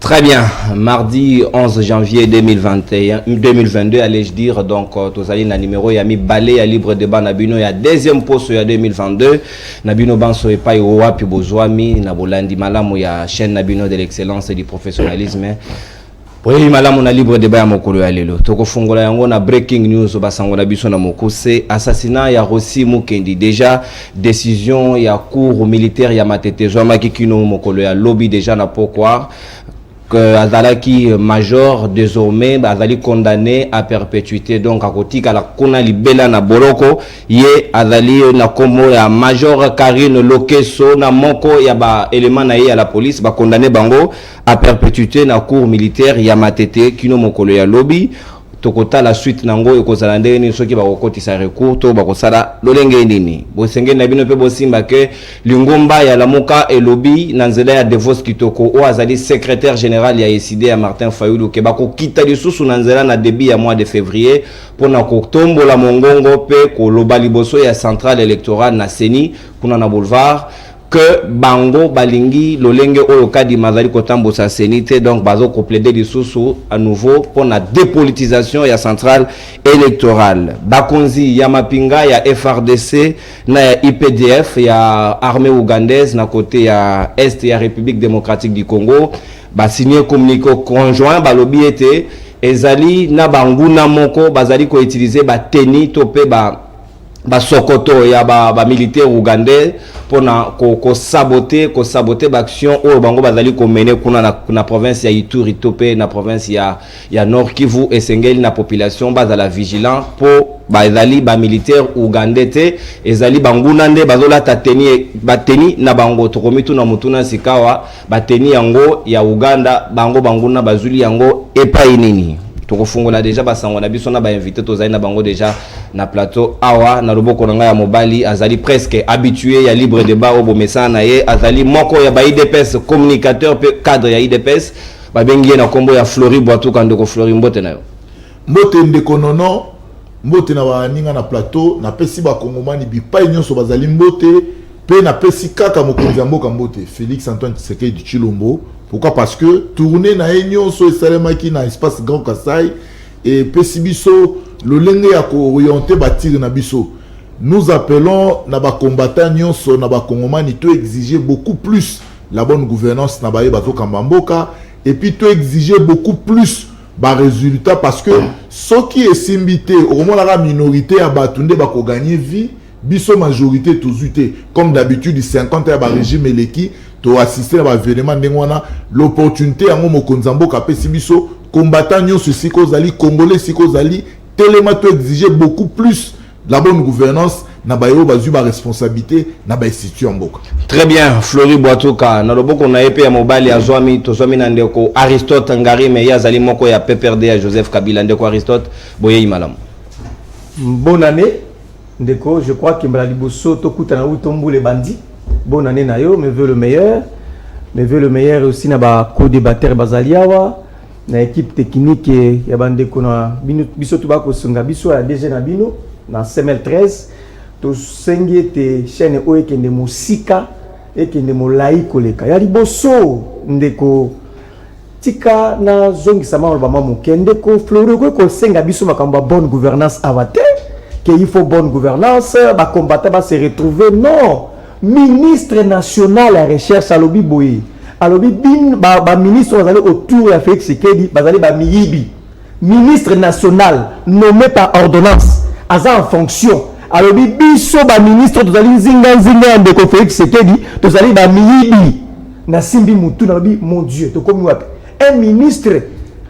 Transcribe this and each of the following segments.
Très bien. Mardi 11 janvier 2022, allais-je dire. Donc, Tozali na numéro Yami Balé à libre débat Nabino. Il y a deuxième poste il y a 2022. Nabino Banso et pas Wapi Bozwami. Nabolandi Malamu, il y a chaîne Nabino de l'excellence et du professionnalisme. Oui, Malamu na libre débat ya mokolo ya lelo. Toko fungola yango na breaking news basango na biso na moko. C'est assassinat ya Rossi Mukendi. Déjà, décision ya cour militaire ya Matete. Zoma Kikino mokolo ya lobby déjà na pourquoi. Que Azalaki major désormais Azali condamné à perpétuité donc à côté à la kona libela na boloko ye Azali na komo ya major Karine Lokeso na moko ya ba élément na ye à la police ba condamné bango à perpétuité na cour militaire ya Matete kino mokolo ya lobby tokota la suite nango ekozala ndeni soki bakokotisa recours to bakosala lolenge nini bosenge na bino pe bosimba ke lingomba ya lamuka elobi na nzela ya Devos Kitoko o azali secrétaire général ya ECD ya Martin Fayulu ke bakokita lisusu na nzela na début ya mois de février pona kotombola mongongo pe koloba liboso ya centrale électorale na Seni kuna na boulevard que bango balingi lolenge oyo kadi mazali kotambo sa senite donc bazo ko plaider lisusu à nouveau pour la dépolitisation ya centrale électorale bakonzi ya mapinga ya FRDC na ya IPDF ya armée ougandaise na côté ya est ya République démocratique du Congo ba signé communiqué conjoint balobi été ezali na banguna moko bazali ko utiliser ba teni topé ba sokoto ya ba militaire ougandais pour ko saboter l'action au bango bazali ko mener kuna na province ya Ituri topé na province ya Nord Kivu et sengeli na population bazala vigilant pour bazali ba militaire ougandais te ezali banguna nde bazola tateni bateni na bango tokomitu na mutuna sikawa bateni yango ya Uganda banguna bazuli yango epai nini tokofungola déjà basango na biso na ba invité tozali na bango déjà na plateau awa na loboko na ya mobali azali presque habitué ya libre débat au bomesa na ye azali moko ya ba IDPS communicateur pe cadre ya IDPS ba bengi na kombo ya Flori Boatou kandoko Flori mbote na yo mbote ndeko nono mbote na baninga na plateau na pesi ba kongomani bipai nyonso bazali mbote pe na pesi kaka mokonzi ya mboka mbote Félix Antoine Tshisekedi Tshilombo. Pourquoi? Parce que tourner na enyo so esalemaki na espace Grand Kasai et pesibiso le lenge ya ko orienter batir na biso. Nous appelons na ba combattants nyonso na ba kongomani to exiger beaucoup plus la bonne gouvernance na baye bato kambamboka et puis to exiger beaucoup plus ba résultat parce que ceux qui esimbité au moins la minorité ya batunde ba ko gagner vie biso majorité tozuité comme d'habitude 50 ya ba régime eleki to assister à l'événement ndengwana l'opportunité à mokonzi mboka pesi biso combattant nyonso siko zali congolais siko zali tellement to exiger beaucoup plus la bonne gouvernance na bayo bazu ba responsabilité na ba institution mboka. Très bien, Flori Boatouka na loboko na epé ya mobali azwami tozwami na ndeko Aristote Ngari me ya zali moko ya PPRD ya Joseph Kabila ndeko Aristote boye malamu. Bonne année ndeko, je crois que mbala liboso to kutana utombu les bandits. Bonne année nayo, me veut le meilleur. Me veut le meilleur aussi na ba co-débatteur bazaliawa na équipe technique ya bande kona biso to ba ko sunga biso ya DG na bino na CML 13 to sengi te chaîne o ekende musika ekende molai koleka ya liboso ndeko tika na zongi sama ba mamu kende ko flore ko senga biso makamba bonne gouvernance avate que il faut bonne gouvernance ba combattre ba se retrouver non. Ministre national à recherche à l'obi boye à l'obi bin ba ministre bazali autour ya Félix Tshisekedi bazali ba miyibi ministre national nommé par ordonnance aza en fonction à l'obi biso ba ministre tozali nzinga ndeko Félix Tshisekedi tozali ba miyibi na simbi mutu na lobi mon Dieu to komi wapi un ministre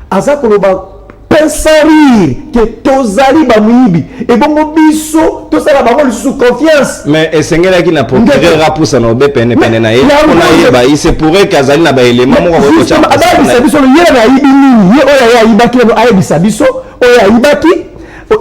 aza koloba penser que tozali ba muyibi et bongo biso to sala bango sous confiance mais esengela ki na procureur rapusa na obepene pene na ye on a ba il se pourrait qu'azali na ba élément mo ko cha ba biso le yela na yibi ni ye oya ya yibaki no ayebisa biso oya yibaki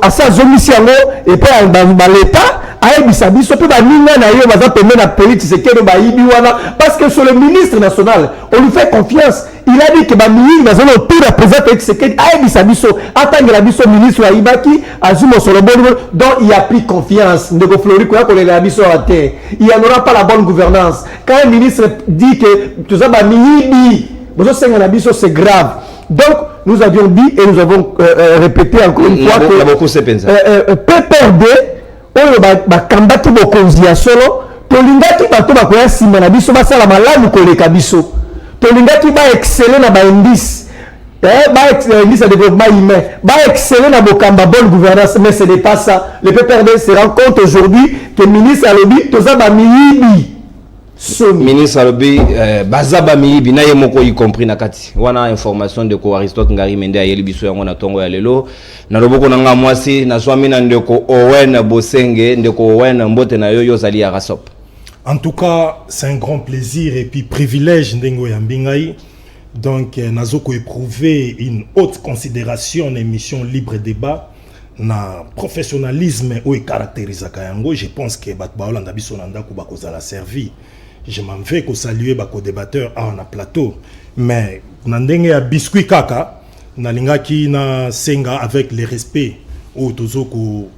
asa zomisi yango et puis ba l'état ayebisa biso pe ba ninga na ye baza pembe na politique c'est que ba yibi wana parce que sur le ministre national on lui fait confiance. Il a dit que ba ministre bazana autour représente ce que ayebisa biso atangela biso ministre wa Ibaki azumo sur le bon donc il a pris confiance ndeko Flori ko la biso à terre il n'y en aura pas la bonne gouvernance quand un ministre dit que tout ça ba miyibi c'est grave. Donc, nous avions dit et nous avons répété encore une fois que PPRD, bakambaki bokonzia solo, tolingaki bato bakoya sima na biso basala malamu koleka biso. Tolingaki ba exceller na ba indice. Indice de développement humain. Ba exceller na bokamba bonne gouvernance, mais ce n'est pas ça. Le PPRD se rend compte aujourd'hui que le ministre Alobi toza ba miyibi. Ministre Alobi bazaba miyibi na ye moko y compris na kati. Wana information de ko Aristote Ngari Mende ayeli biso yango na tongo ya lelo. Na loboko na nga mwasi na swami na ndeko Owen Bosenge, ndeko Owen mbote na yo zali ya rasop. En tout cas, c'est un grand plaisir et puis privilège ndengo ya mbingai. Donc, nous avons éprouvé une haute considération de l'émission Libre Débat, na professionnalisme où il caractérise Kayango. Je pense que Batbaolanda Bisonanda Kubakoza l'a servi. Je m'en vais que saluer Bako débatteur à un plateau. Mais, Nandenge a biscuit kaka, Nalingaki na senga avec le respect au Tozoko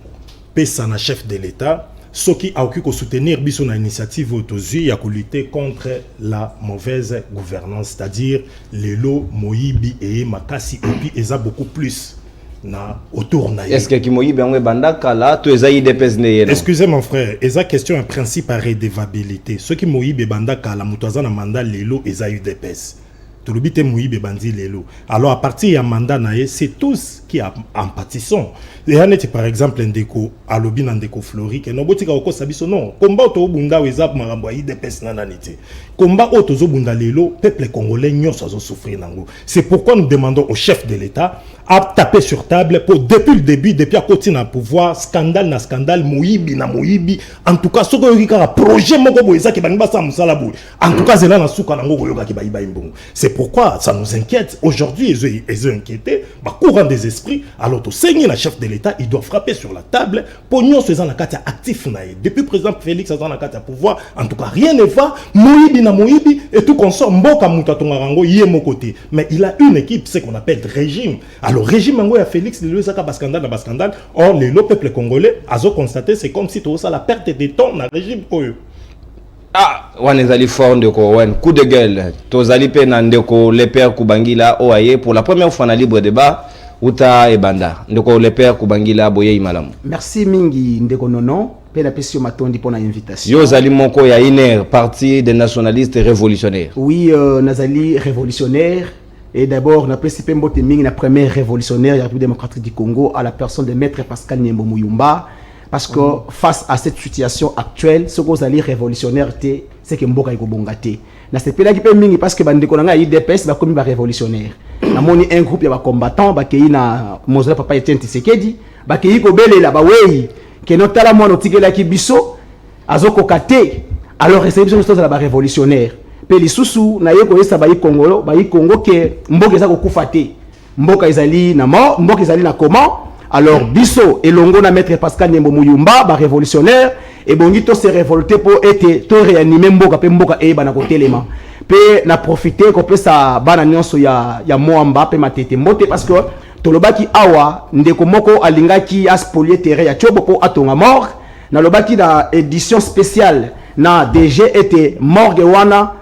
pesa na chef de l'État. Ce qui a occupé soutenir son initiative autosuie à lutter contre la mauvaise gouvernance, c'est-à-dire les lots Moïbi et Makasi et puis ils ont beaucoup plus na autour na. Est-ce que Moïbi on est bandaka là tu es IDPS né? Excusez mon frère, ils ont question un principe à redevabilité. Ceux qui Moïbi bandaka la mutoza na mandat les lots ils ont IDPS. Tulubite Moïbe bandi lelo. Alors à partir du mandat naé, c'est tous qui empathisons. Et on était par exemple ndeko alobi na ndeko Flori que no botika ko sabiso non. Combat to bunda wezap marambo yi depes nananité. Combat o tozo bunda lelo, peuple congolais nyonso azo souffrir nango. C'est pourquoi nous demandons au chef de l'État à taper sur table pour depuis le début, depuis à continuer à pouvoir scandale na scandale Moïbi na Moïbi. En tout cas, ce que y projet moko boyeza ki bani basa musala boy. En tout cas, zela na suka nango koyoka ki bayiba imbongo. C'est pourquoi ça nous inquiète. Aujourd'hui, ils ont inquiété, courant des esprits. Alors, tout seigneur, le chef de l'État, il doit frapper sur la table pour nous, faisant la carte actif. Depuis le président Félix, faisant la carte à pouvoir, en tout cas, rien ne va. Moïbi na Moïbi et tout consort, Mboka Moutatongarango, il est mon côté. Mais il a une équipe, c'est qu'on appelle régime. Alors, régime Mango et Félix, il y a un scandale. Or, le peuple congolais, a constaté, c'est comme si tout ça, la perte de temps dans le régime. Ah, on est allé fort de coup de gueule. Tozali Penandeko, le père Kubangila, Oaye, pour la première fois dans le libre débat, Uta et Banda. Ndeko, le père Kubangila, Boye Malam. Merci Mingi, Ndeko Nono, Pena Pesio Matondi pour l'invitation. Yo Zali Moko, ya Iner, parti des nationalistes révolutionnaires. Oui, Nazali révolutionnaire. Et d'abord, on a participé à la première révolutionnaire de la République démocratique du Congo à la personne de Maître Pascal Nyembo Muyumba. Parce que face à cette situation actuelle, ce que vous allez révolutionnaire, c'est que Mboka est bongate. Dans ce pays-là, parce que les IDPS sont comme révolutionnaire. Nous avons un groupe de combattants qui est na Mozart Papa Etienne Tshisekedi, qui est kobele la baweyi, qui notre la moi notique la kibiso, azoko kate. Alors réception de la révolutionnaire. Pe li susu na yeko yesa ba Congo, Congo que Mboka za kokufate. Mboka ezali na mort, Mboka ezali na comment? Alors, Bisso et Longo na maître Pascal Nyembo Muyumba, révolutionnaire, et Bongito s'est révolté pour être tout réanimé Mboka pe Mboka et bana côté les mains. Pe na profité qu'on peut ça bana nyonso ya Moamba pe matete moté parce que tolobaki awa ndeko moko alingaki a spolier terrain ya Tchobo po atonga mort na lobaki na édition spéciale na DG était morgue wana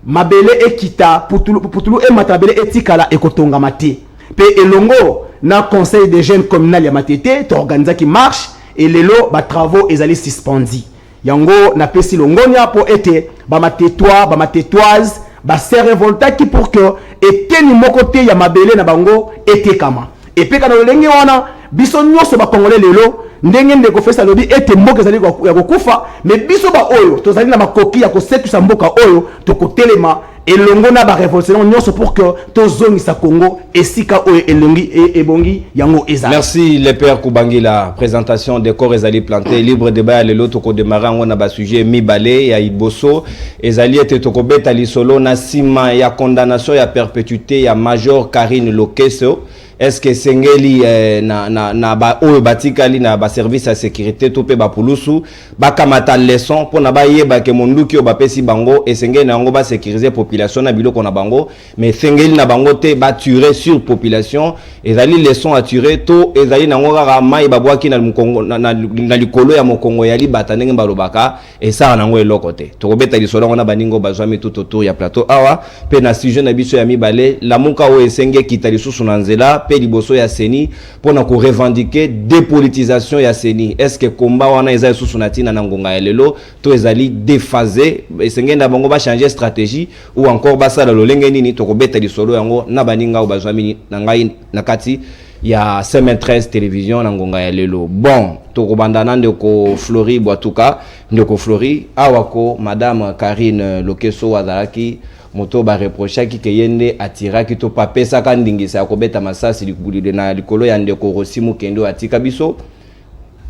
mabele ekita putulu e matabele etikala ekotonga mate. Pe elongo na conseil des jeunes communal ya matete to organiser qui marche et les lots ba travaux ezali suspendus yango na pesi longonia pour être ba matetois ba matetoise ba se révolta qui pour que eteni mokote ya mabele na bango etekama et pe kana lolenge wana biso nyonso ba congolais lelo ndenge ndeko fesa lobi ete mboka ezali ya kokufa mais biso ba oyo tozali na makoki ya kosetusa mboka oyo tokotelema elongo na ba révolution nyonso pour que tozongisa Congo esika oyo elongi et ebongi yango eza. Merci le père Kubangila. Présentation des corps ezali planté libre débat le lot toko démarrer on a ba sujet mibale ya iboso ezali ete toko beta lisolo na sima ya condamnation ya perpétuité ya major Karine Lokeso est-ce que sengeli na ba oyo batikali na ba service à sécurité to pe ba pulusu ba kamata leçon pour na ba yeba ke monduki o ba pesi bango et sengeli na ngo ba sécuriser population na biloko na bango mais sengeli na bango te ba tuer sur population ezali leçon à tuer to ezali na ngo kaka mai ba bwaki na mukongo na likolo ya mokongo ya libata ndenge balobaka et ça na ngo eloko te to kobeta lisolo ngona baningo bazwami tout autour ya plateau awa pe na sujet na biso ya mibale la muka o esenge kita lisusu na nzela pe liboso ya seni pona ko revendiquer dépolitisation ya seni est-ce que combat wana eza lisusu na tina na ngonga ya lelo to ezali déphasé esenge na bango ba changer stratégie ou encore ba sala lolenge nini to kobeta lisolo yango na baninga o bazwami na ngai na kati ya semaine 13 télévision na ngonga ya lelo bon to kobandana ndeko Flori Bwatuka ndeko Flori awako madame Karine Lokeso wazalaki moto ba reprocher ki keyende atiraki to papesa ka ndingisa akobeta masasi likuli na likolo ya ndeko Rosimu Kendo atika biso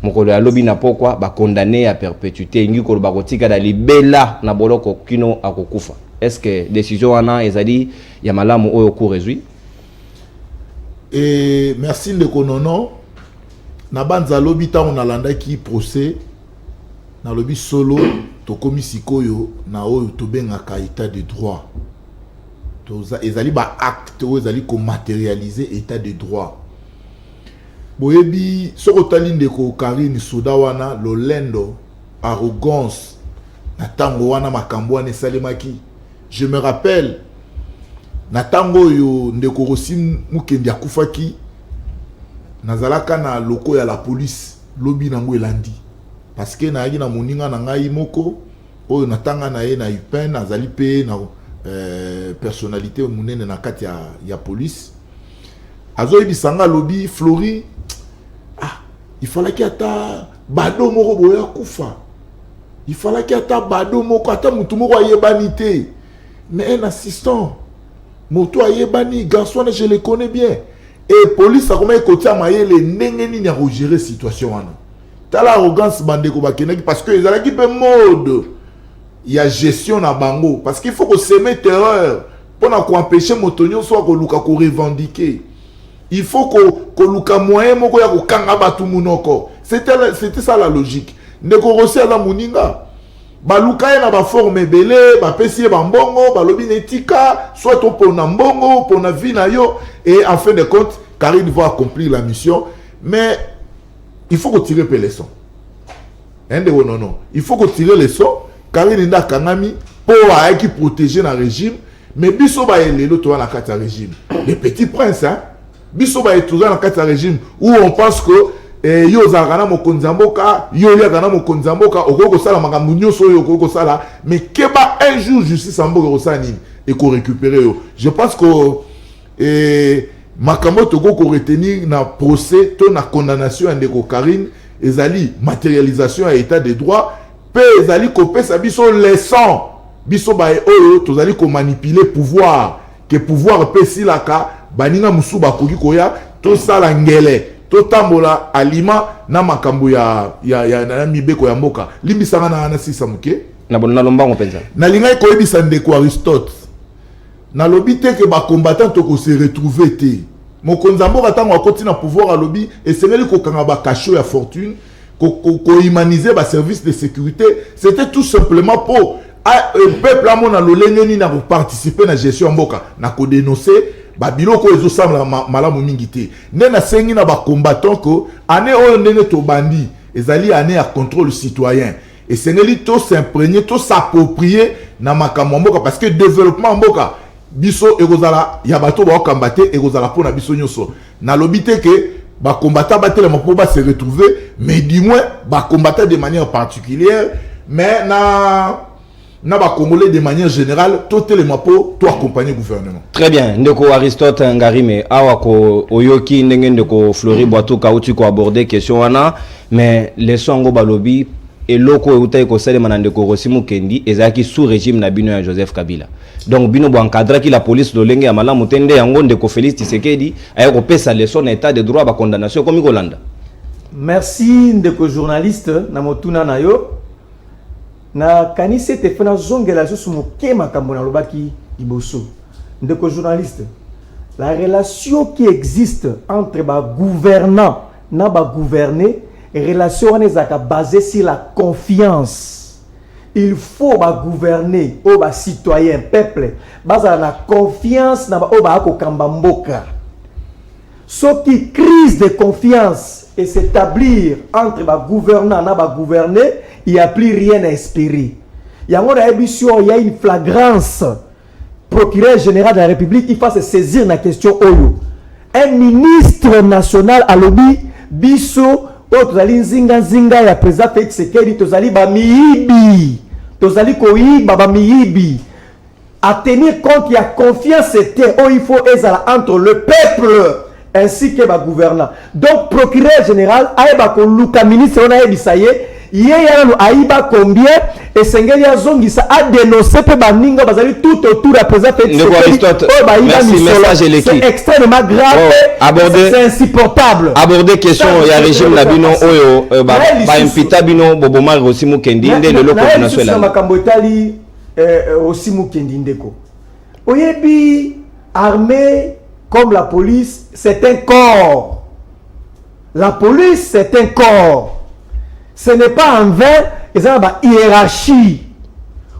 mokolo ya lobi na pokwa ba condamné à perpétuité ngi ko ba kotika da libela na boloko kino akokufa est-ce que décision wana ezali ya malamu oyo ko résoudre? Et merci ndeko Nono na banza lobi ta on alanda ki procès na lobi solo to komisikoyo na oyo to bengaka état de droit to ezali ba acte o ezali ko matérialiser état de droit boyebi soko tali ndeko Karine Soda wana lolendo arrogance na tango wana makambo wana esalemaki. Je me rappelle na tango yo ndeko Rosimu Kendo akufaki nazalaka na loko ya la police lobi nango elandi parce que na yaki na moninga na ngai moko oyo natanga na ye na UPEN azali pe na personnalité munene na kati ya police azoyebisanga lobi Flori il fallait qu'il y ata bado moko boya kufa il fallait qu'il y ata bado moko ata mutu moko ayebani te mais un assistant moto ayebani garçon je le connais bien et police a comment écouter mayele ndenge nini ya gérer situation wana tala arrogance bandeko bakenaki parce que ils allaient pe mode il y a gestion na bango parce qu'il faut que semer terreur pour na empêcher motonyo soit ko luka ko revendiquer il faut que luka moyen moko ya ko kanga batu munoko c'était ça la logique ndeko Rossi ala muninga baluka na ba forme belé ba pesi ba mbongo ba lobi netika soit pour na mbongo pour na vie na yo et en fin de compte Karine va accomplir la mission mais il faut que tirer les leçons non il faut que tirer les leçons Karine nda kanami pour qui protéger le régime mais biso ba elelo to na kata régime les petits princes hein biso ba toujours na kata régime où on pense que yo zalaka na mokonzi ya mboka yo liaka na mokonzi ya mboka okoki kosala makambo nyonso oyo okoki kosala mais keba un jour justice ya mboka ekosala nini ekorécupérer yo. Je pense que makambo tokoki koretenir na procès to na condamnation ya ndeko Karine ezali matérialisation ya état de droit pe ezali kopesa biso leçon biso baye oyo tozali komanipuler pouvoir ke pouvoir pe silaka baninga musu bakoki koya tosala ngele totambola alima na makambo ya mibeko ya mboka limbisanga na sisa muke na bona lombango penza na linga koyebisa ndeko Aristote na lobi te ke ba combattant to ko se retrouver te mokonza mboka tango akoti na pouvoir a lobi esengeli ko kanga ba cacho ya fortune ko humaniser ba service de sécurité c'était tout simplement pour peuple amona lolenge ni na participer na gestion mboka na ko dénoncer ba biloko ezo samla malamu mingi te ndena sengi na ba combattant ko ane oyo ndenge to bandi ezali ane ya contrôle citoyen et sengeli to s'imprégner to s'approprier na makambo mboka parce que développement mboka biso ekozala ya bato ba okambate ekozala pona biso nyoso na lobité que ba combattant batela mo ba se retrouver mais du moins ba combattant de manière particulière mais na ba congolais de manière générale tout les mapo to accompagner gouvernement. Très bien ndeko Aristote Ngarime awa ko oyoki ndenge ndeko Flori Bwatuka uti ko aborder question wana mais les songo balobi eloko eutai ko salema na ndeko Rosimu Kendi ezaki sous régime na bino ya Joseph Kabila donc bino bo encadrer ki la police lolenge ya malamu tende yango ndeko Félix Tshisekedi aya ko pesa leçon na état de droit ba condamnation comme Kolanda. Merci ndeko journaliste na motuna na yo na kanise te fena zongela so moke makambo na lobaki iboso ndeko journaliste La relation qui existe entre les gouvernants et les gouvernés, relation basée sur la confiance. Il faut gouverner aux citoyens, peuple, basé sur la confiance dans les ce qui crise de confiance et s'établir entre les gouvernants et les gouvernés, il n'y a plus rien à espérer. Il y a une flagrance. Procureur général de la République, il faut se saisir de la question Oyo. Un ministre national à l'obbi, biso, tozali nzinga ya président Félix Tshisekedi, tozali ba miibi, tozali koyiba ba miibi. À tenir compte, il y a confiance c'était où il faut ezala entre le peuple ainsi que le gouvernant. Donc, procureur général, aïba ko luka ministre on a ebisaye. Aïba combien et Sengeli Azongisa a dénoncé que Baninga Bazali tout autour de la présence c'est extrêmement grave, c'est insupportable. Aborder question il y a régime Nabino Oyo impita bino Bobomar Osimu Kendi le loco national Makambotali Osimu Kendi ndeko. Oyebi armée comme la police c'est un corps. La police c'est un corps. Ce n'est pas en vain, il y a une hiérarchie.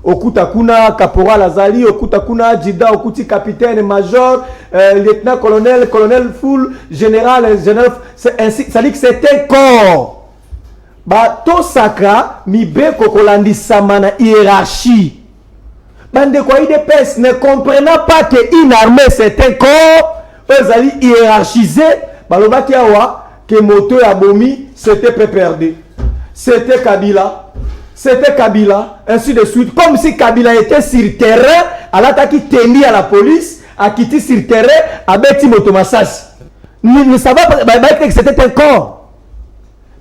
Okutakuna, caporal Azali, Okutakuna, Jida, Okuti, capitaine, major, lieutenant, colonel, colonel full, général, général. Ça dit que c'est un corps. Tout sacra, mi be kokolandi samana hiérarchie. Bande quoi, IDPS ne comprenant pas qu'une armée c'est un corps, eux allaient hiérarchiser, balobaki awa, que moteur abomi, c'était perdu. C'était Kabila, ainsi de suite. Comme si Kabila était sur le terrain, elle a tenu à la police, a quitté sur le terrain, a bêti motomassage. Ne savait pas que c'était un corps.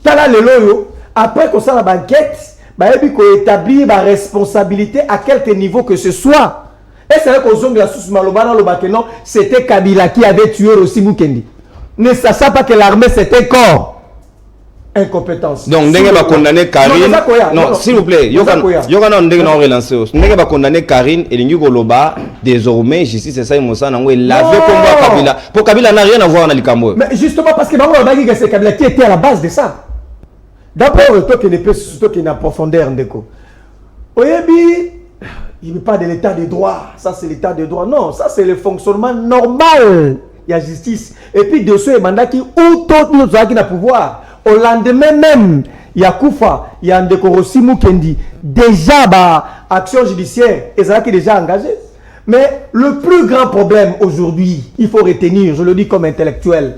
Tala le loyo, après qu'on s'en la banquette, il faut établir la responsabilité à quelque niveau que ce soit. Et c'est là qu'on zone de la source malobana, non, c'était Kabila qui avait tué aussi Mukendi. Ne sachant pas que l'armée c'était un corps. Incompétence. Donc, ndenge ba condamné Karine. Non, s'il vous plaît, yokana ndenge na relancer. Ndenge ba condamné Karine et lingi koloba désormais justice c'est ça Moussa nango laver combat Kabila. Pour Kabila n'a rien à voir dans likambo. Mais justement parce que bango bagi que c'est Kabila qui était à la base de ça. D'abord toi qui ne peut surtout qui n'a profondeur ndeko. Oyebi, il ne pas de l'état de droit. Ça c'est l'état de droit. Non, ça c'est le fonctionnement normal. Il y a justice. Et puis de ce mandat qui ou tout nous qui n'a pouvoir. Au lendemain même, il y a Koufa, il y a Ndeko Rosimu Kendi. Déjà, action judiciaire, ils sont déjà engagés. Mais le plus grand problème aujourd'hui, il faut retenir, je le dis comme intellectuel,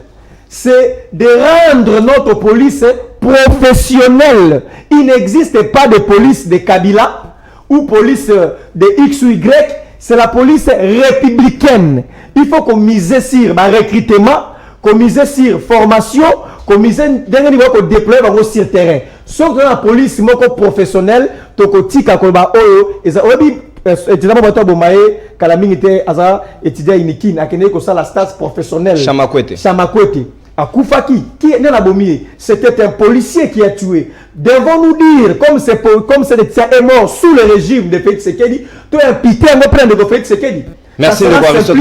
c'est de rendre notre police professionnelle. Il n'existe pas de police de Kabila ou police de X ou Y, c'est la police républicaine. Il faut qu'on mise sur le recrutement, qu'on mise sur formation, qu'on mise qu'on déploie sur le terrain. Sauf que la police est professionnelle, tokotika kolba oyo, et ça obi étudiant bato bomaye kalaming était aza étudiant inikin akene ko ça la stage professionnelle. Chamakwete. Akoufaki qui est la bomier, c'était un policier qui a tué. Devons-nous dire comme c'est est mort sous le régime de Félix Tshisekedi, tu es impité à me prendre de Félix Tshisekedi. Merci de voir ce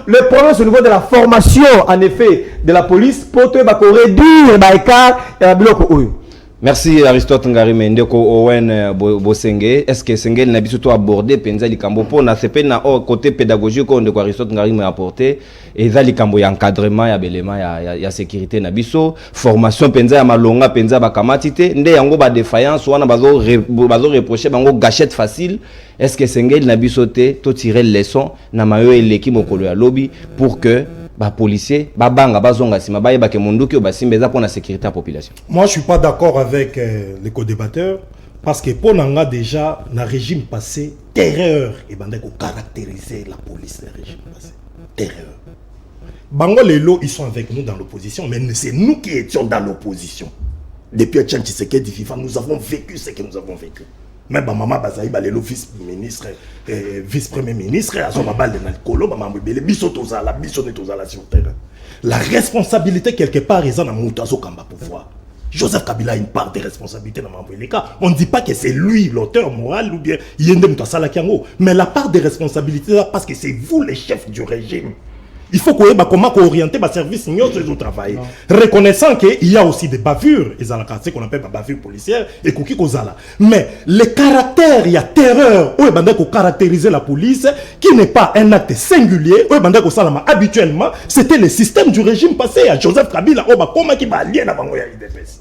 le problème c'est au niveau de la formation en effet de la police pour te réduire l'écart et la bloc oyo. Merci Aristote Ngari Mendeko Owen Bosenge. Est-ce que Sengel n'a pas abordé Penza Likambo pour na CP na côté pédagogique on de quoi Aristote Ngari m'a apporté et ça Likambo ya encadrement ya belema ya sécurité na biso formation Penza ya malonga Penza ba kamatite nde yango ba défaillance wana bazo reprocher bango gâchette facile. Est-ce que Sengel n'a pas sauté to tirer leçon na mayo eleki mokolo ya lobby pour que ba policier ba banga bazonga sima ba yeba ke munduki o basimbeza pour la sécurité de la population. Moi je suis pas d'accord avec les co-débatteurs parce que pour nanga déjà dans régime passé terreur et bande ko caractériser la police le régime passé terreur. Bango lelo ils sont avec nous dans l'opposition mais c'est nous qui étions dans l'opposition. Depuis Etienne Tshisekedi FIFA nous avons vécu ce que nous avons vécu. Mais maman Bazaï le vice-ministre vice-premier ministre à son babal de Nalkolo maman le bisotoza la bisonetoza sur terrain. La responsabilité quelque part est dans Moutazo Kamba pouvoir. Joseph Kabila a une part de responsabilité dans Mambouleka. On ne dit pas que c'est lui l'auteur moral ou bien Yende Moutassala Kiango, mais la part de responsabilité là parce que c'est vous les chefs du régime. Il faut qu'on ait comment orienter les services au travail. Reconnaissant qu'il y a aussi des bavures, ce qu'on appelle des bavures policières, et mais le caractère, il y a terreur, où est caractériser la police, qui n'est pas un acte singulier, où est habituellement, c'était le système du régime passé à Joseph Kabila, comment qui va allier la IDPS.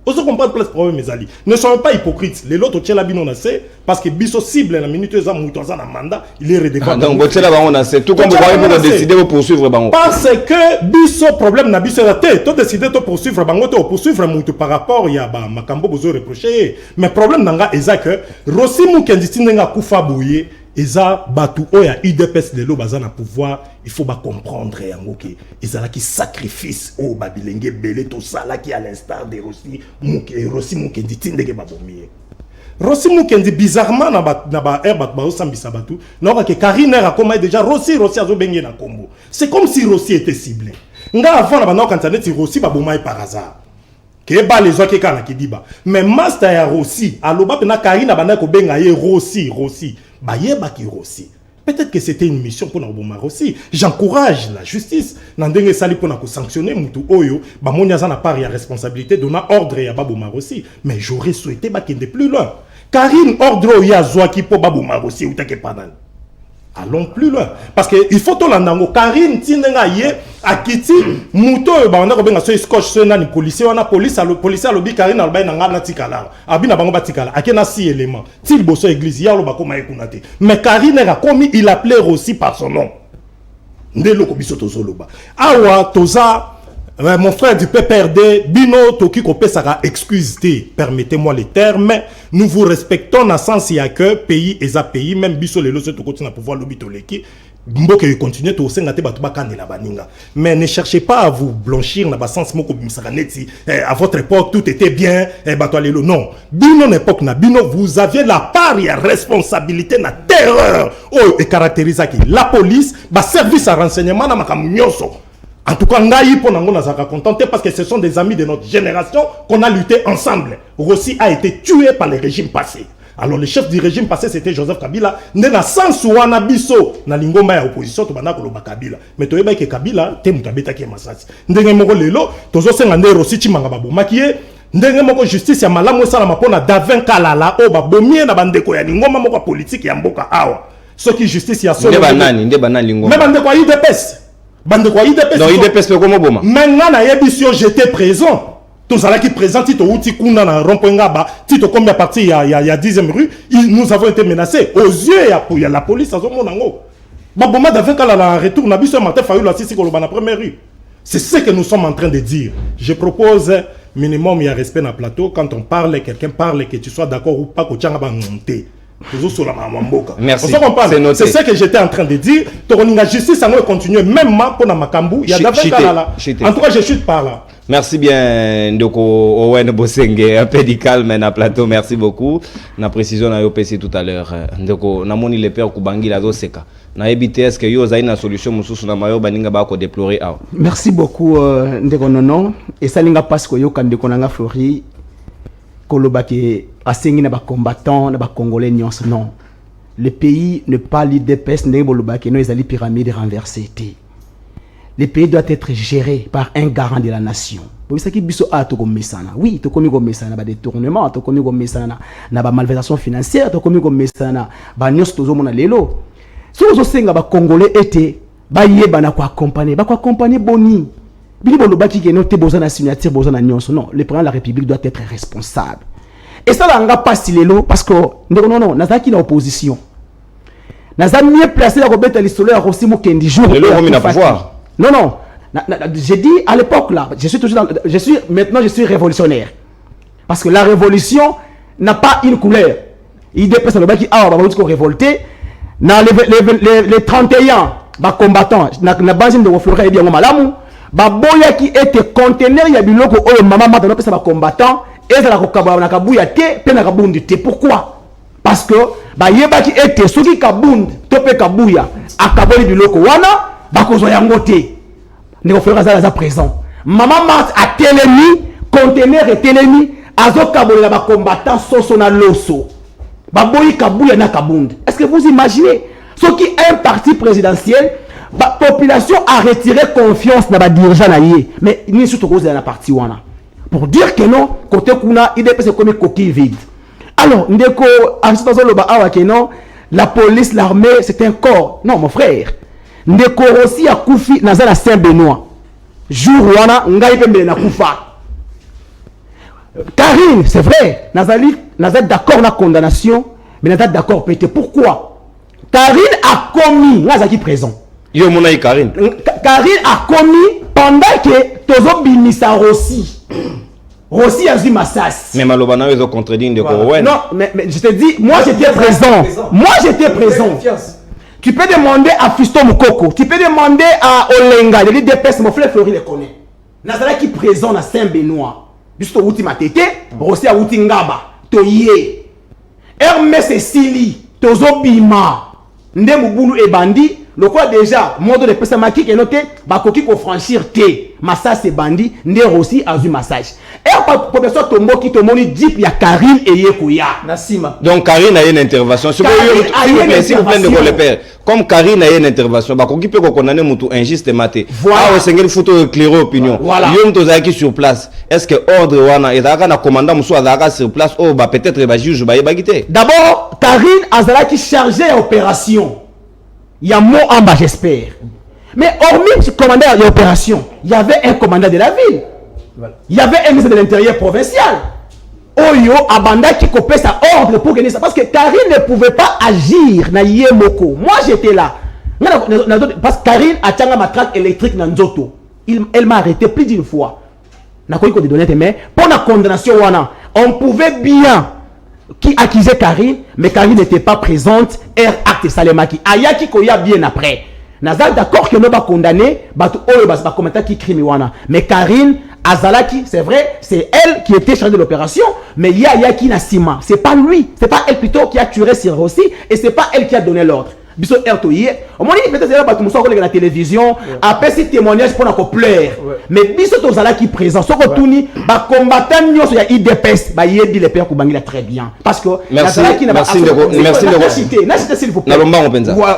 Vous comprenez le problème, mes amis. Ne soyons pas hypocrites. Les autres, parce que Bisso cible la minute où mandat, il est redevable. Donc, c'est tout comme vous voyez pour décider de poursuivre. Parce que Bisso, problème n'a Bisso la tête. Tu décides de poursuivre, poursuivre par rapport à Makambo, vous reproché. Mais le problème n'a pas que Rossi Moukendisi n'a pas Koufa Bouye. Eza batu oya UDPS de l'eau bazana pouvoir, il faut pas comprendre yangoki. Eza qui sacrifice au babilenge belé tout ça là qui à l'instar de Rossi Mukendi tindeke babomie. Rossi Mukendi bizarrement na ba air bat ba osambisa batu, non que Karine a comme déjà Rossi azo bengi na Kombo. C'est comme si Rossi était ciblé. Nga avant na bana quand on Rossi babomai par hasard. Que ba les autres kana ki diba. Mais master ya Rossi, aloba pena Karine bana ko benga ye Rossi. Peut-être que c'était une mission pour nous aussi. J'encourage la justice. Nandenge sali pour nous sanctionner mutu oyo. Ba monya za na part ya responsabilité donna ordre ya Babomar aussi. Mais j'aurais souhaité ba kende plus loin. Karine ordre ya zoaki pour Babomar aussi ou take panan. Allons plus loin. Parce que il faut tout l'andango. Karine tinenga ye akiti muto ba on a ko benga so scotch so na ni policier wana police a lobi Karine alba na ngana tikala. Abina bango batikala. Akena 6 éléments. Til boso église ya lo ba ko maïkunate. Mais Karine a commis il appelait aussi par son nom. Ndelo ko biso tozoloba. Awa toza mon frère du PPRD, Bino Toki Kopé Sara, excusez, permettez-moi les termes, nous vous respectons dans le sens que pays et à pays, même Bisso les lois, continue à pouvoir l'obitoleki, Mboke continue à s'engager la baninga. Mais ne cherchez pas à vous blanchir dans le sens à votre époque tout était bien, non. Bino époque na Bino, vous aviez la part et la responsabilité, la terreur, et caractérise la police, le service à renseignement dans ma en tout cas, nous sommes contentés parce que ce sont des amis de notre génération qu'on a lutté ensemble. Rossi a été tué par le régime passé. Alors le chef du régime passé c'était Joseph Kabila. Né dans sens où on a biso na lingomba ya opposition to bana ko loba Kabila. Mais to yeba ke Kabila te mutabeta ke masasi. Ndenge moko lelo tozo senga nde Rossi chimanga babo makiye. Ndenge moko justice ya malamu sala mapona Davin Kalala o ba bomie na bandeko ya lingomba moko politique ya mboka awa. Ce qui justice ya solo. Nde banani lingomba. Mais bandeko ya IDPS. Bande quoi IDPS. Non, IDPS peut comme Obama. Maintenant, na yebisio j'étais présent. Tous à qui présent Tito Outi Kunda na Rompoengaba, Tito comme la partie il y a 10e rue, nous avons été menacés. Aux yeux il y a la police à Zomonango. Baboma d'avant quand la retour n'a biso matin failli la sisi koloba na première rue. C'est ce que nous sommes en train de dire. Je propose minimum il y a respect dans le plateau quand on parle quelqu'un parle que tu sois d'accord ou pas que tu as monté. Merci. C'est ce que j'étais en train de dire. La justice a continué, même pour Makambu. Il y a là. En tout cas, je chute par là. Merci bien, Ndoko Owen Bosenge. Un peu de calme na plateau. Merci beaucoup. Na précision na YOPC tout à l'heure. Ndoko, na moni le père Kubangi la Zoseka. Na EBTS que yo zaina solution mususu na mayo baninga ba ko déplorer. Merci beaucoup, Ndeko Nono. Et ça linga passe ko yo kande konanga Flori. Kolobake asengi na ba combattants na ba congolais nyons non. Le pays ne pas l'IDPS ndenge bolobake no ezali pyramide renversée. Le pays doit être géré par un garant de la nation. Vous savez qui biso a to komesana. Oui, to komi komesana ba détournement, to komi komesana na ba malversation financière, to komi komesana ba nyos tozo mona lelo. So zo senga ba congolais été ba yeba na ko accompagner boni. Non, le président de la République doit être responsable. Et ça, on n'a pas si l'élo parce que non, n'a qui l'opposition. N'a mieux placé la Robert Alistole à Rossi Mukendi jour. Non. J'ai dit à l'époque là, maintenant je suis révolutionnaire. Parce que la révolution n'a pas une couleur. Il dépasse le qui a révolté. Dans les 31 combattants, na base de refleurer bien malamu. Baboya qui était conteneur ya biloko oyo mama mata no pesa ba combattant et la kokaba na kabuya te pe na kabundi te. Pourquoi? Parce que ba yeba qui était soki kabundi to pe kabuya akaboli biloko wana bakozo yango te ne refera za présent mama mata a telemi conteneur et telemi azo kaboli ba combattant soso na loso baboyi kabuya na kabundi. Est-ce que vous imaginez ce qui est un parti présidentiel La population a retiré confiance dans les dirigeants. Mais il n'y a surtout cause de la partie. Pour dire que non, côté Kuna, il est comme une coquille vide. Alors, ndeko, la police, l'armée, c'est un corps. Non, mon frère. Ndeko aussi a Koufi, Nazala Saint-Benoît. Jour où on a na Koufa. Karine, c'est vrai, Nazali d'accord avec la condamnation, mais Nazali d'accord pété. Pourquoi? Karine a commis, Nazali présent. Yo mona Karine. Karine a commis pendant que Tozo Bimisa Rossi. Rossi a vu Massas. Mais Malobana ils ont contredit de voilà. Non, mais je te dis, moi j'étais présent. Moi j'étais présent. Tu peux demander à Fiston Moukoko, tu peux demander à Olenga, il dit DPS, mon frère Fleury les connaît. Nazala qui présent à Saint-Benoît. Juste au Outi Matete, Rossi a Outi Ngaba, Toye. Hermès et Sili, Tozo Bima, Ndemubulu et Bandi. Le quoi déjà, mode de personnes qui est noté, bakoki ko franchir té, massage c'est bandi, ndé aussi a vu massage. Et pour personne tombo qui tombe ni jeep ya Karine et Yekouya. Nassima. Donc Karine a une intervention. S'il vous plaît de le père. Comme Karine a une intervention, bakoki peut condamner mutu injustement. Voilà. Ah, c'est une photo éclairée opinion. Voilà. Yom tozaki sur place. Est-ce que ordre wana et daka na commandant musu azaka sur place oh bah peut-être ba juge ba yebagité. D'abord, Karine azala qui chargeait opération. Il y a mot en bas, j'espère. Mais hormis ce commandant de l'opération, il y avait un commandant de la ville. Voilà. Il y avait un ministre de l'Intérieur provincial. Oyo, Abanda qui copait sa ordre pour gagner ça. Parce que Karine ne pouvait pas agir. Moi, j'étais là. Parce que Karine a tchanga ma traque électrique dans Nzoto. Elle m'a arrêté plus d'une fois. Mais pour la condamnation, on pouvait bien qui accusait Karine, mais Karine n'était pas présente. Acte Salemaki. Ayaki Koya bien après. Nazal d'accord que nous va condamner, commentaire qui crime wana. Mais Karine Azalaki, c'est vrai, c'est elle qui était chargée de l'opération, mais il y a Yaki Nassima. C'est pas lui, c'est pas elle plutôt qui a tué Sir Rossi, et c'est pas elle qui a donné l'ordre. Biso Ertoye, on m'a dit peut-être la télévision, après ces témoignages pour qu'on pleure. Mais Biso Tozala qui présent, ce que tout ni, bah combattant nous sur la IDPS, bah il dit les pères Koubangi là très bien, parce que merci de citer, s'il vous plaît.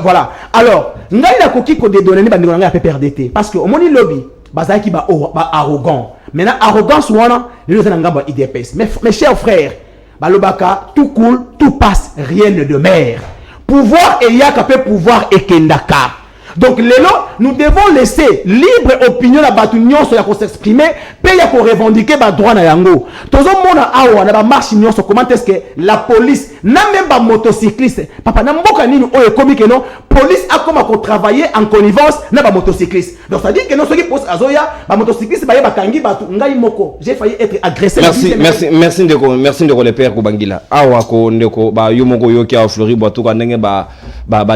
Voilà. Alors, nous avons coquille qu'on dédonne bah nous avons un PPRDT, parce que au moins lobby, bah ça qui bah arrogant. Maintenant arrogance ou on nous avons un IDPS. Mes chers frères, bah le baka tout coule, tout passe, rien ne demeure. Pouvoir et yaka pouvoir et kendaka. Donc nous devons laisser libre opinion la batunion sur la qu'on s'exprimer, payer pour revendiquer ba droit na yango. Tozo mona awa na ba marche union sur comment est-ce que la police n'a même pas motocycliste. Papa na mboka nini o ekomi que non police a comme à travailler en connivence na ba motocycliste. Donc ça dit que non ceux qui posent azoya ba motocycliste ba kangi ba ngai moko. J'ai failli être agressé. Merci de le père Kubangila. Awa ko ndeko ba yomoko yoki a Fleury boatu ka ndenge ba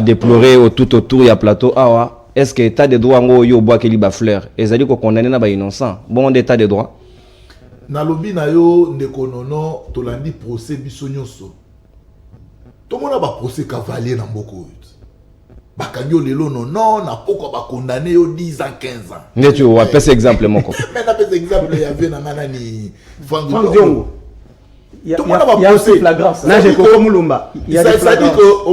déplorer tout autour ya plateau. Est-ce que l'état de droit ngo yo bois keli ba fleur ezali ko condamner na ba innocent bon d'état de droit na lobi na yo ndeko nono tolandi procès biso nyonso to mona ba procès cavalier na mboko ba kanyo lelo non na poko ba condamner yo 10 ans 15 ans ne tu vois pas exemple moko mais na pas exemple il y avait na ngana ni Fangiongo il y a aussi flagrance là j'ai ko mulumba ça dit que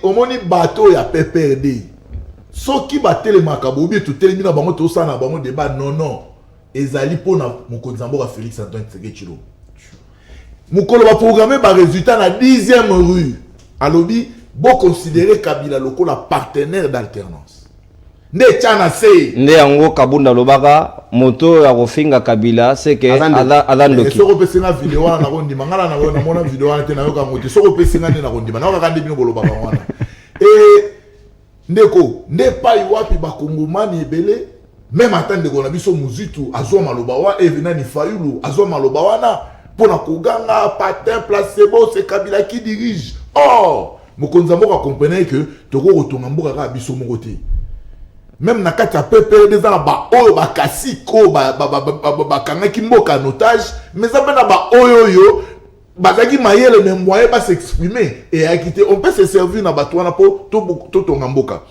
au moni bateau ya PPRD so qui ba telemaka bobi to telemi na bango to sana bango débat non ezali pona mokonzi mboka Félix Antoine Tshisekedi mukolo ba programmer ba résultat na 10e rue alobi bo considérer Kabila lokola partenaire d'alternance nde tchana se nde yango Kabunda lobaka moto ya kofinga Kabila c'est que alandoki soko pesinga vidéo wana na kondima ngala na mona vidéo wana te na yoka ngote soko pesinga nde na kondima na yoka kandi bino bolobaka wana ndeko nde pai wapi bakongomani ebele même ata ndeko na biso muzitu azwa maloba wa evenani fayulu azwa maloba wana pona koganga patin placebo c'est Kabila qui dirige mokonzi mboka comprendre que toko kotonga mboka ka biso moko te même na kati ya PPRD eza na ba oyo bakasi ko bakangaki mboka en otage mais ça na ba oyo bazaki mayele mais moyen pas s'exprimer et à quitter on peut se servir na batwana po to tonga mboka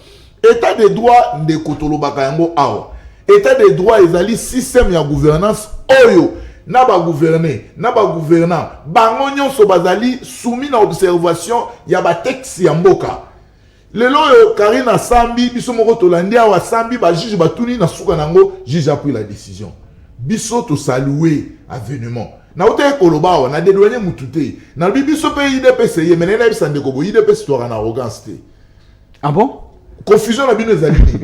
état de droit ndeko tolobaka yango awa état de droit ezali système ya gouvernance oyo na ba gouverner na ba gouvernant bango nyonso bazali soumis na observation ya ba texte ya mboka lelo Karine Sambi biso moko tolandia wa Sambi ba juge batuni na suka nango juge a pris la décision biso to saluer avénement na ote koloba wa na dédouaner mutute na biso pe IDPS ye menena bisande ko bo IDPS to na arrogance te. Ah bon? Confusion la bino ezalini.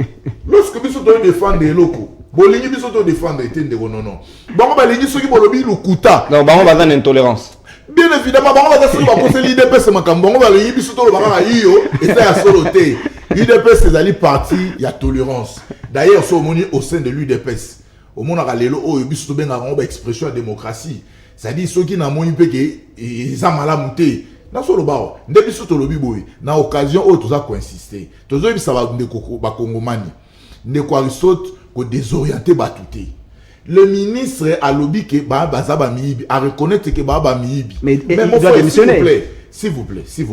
Lorsque biso to défendre eloko bolingi biso to défendre etende ko non. Bango balingi soki bolobi lukuta. Non, bango bazana intolérance. Bien évidemment, bango baza soki bakose l'IDPS makambo bango balingi biso to lobaka iyo eza ya solo te. IDPS ezali parti ya tolérance. D'ailleurs, so moni au sein de l'UDPS. Au mona lelo oyo biso to benga bango ba expression de démocratie. C'est-à-dire soki na moni peke eza malamu te. Na solo bao, nde biso to lobi boy. Na occasion oyo toza ko insister. Tozo bisa ba ndeko ba kongomani. Ndeko Aristote ko désorienter batouté. Le ministre a lobby que Bazaba Miibi a reconnaître que Baba Miibi. Mais il doit démissionner. S'il vous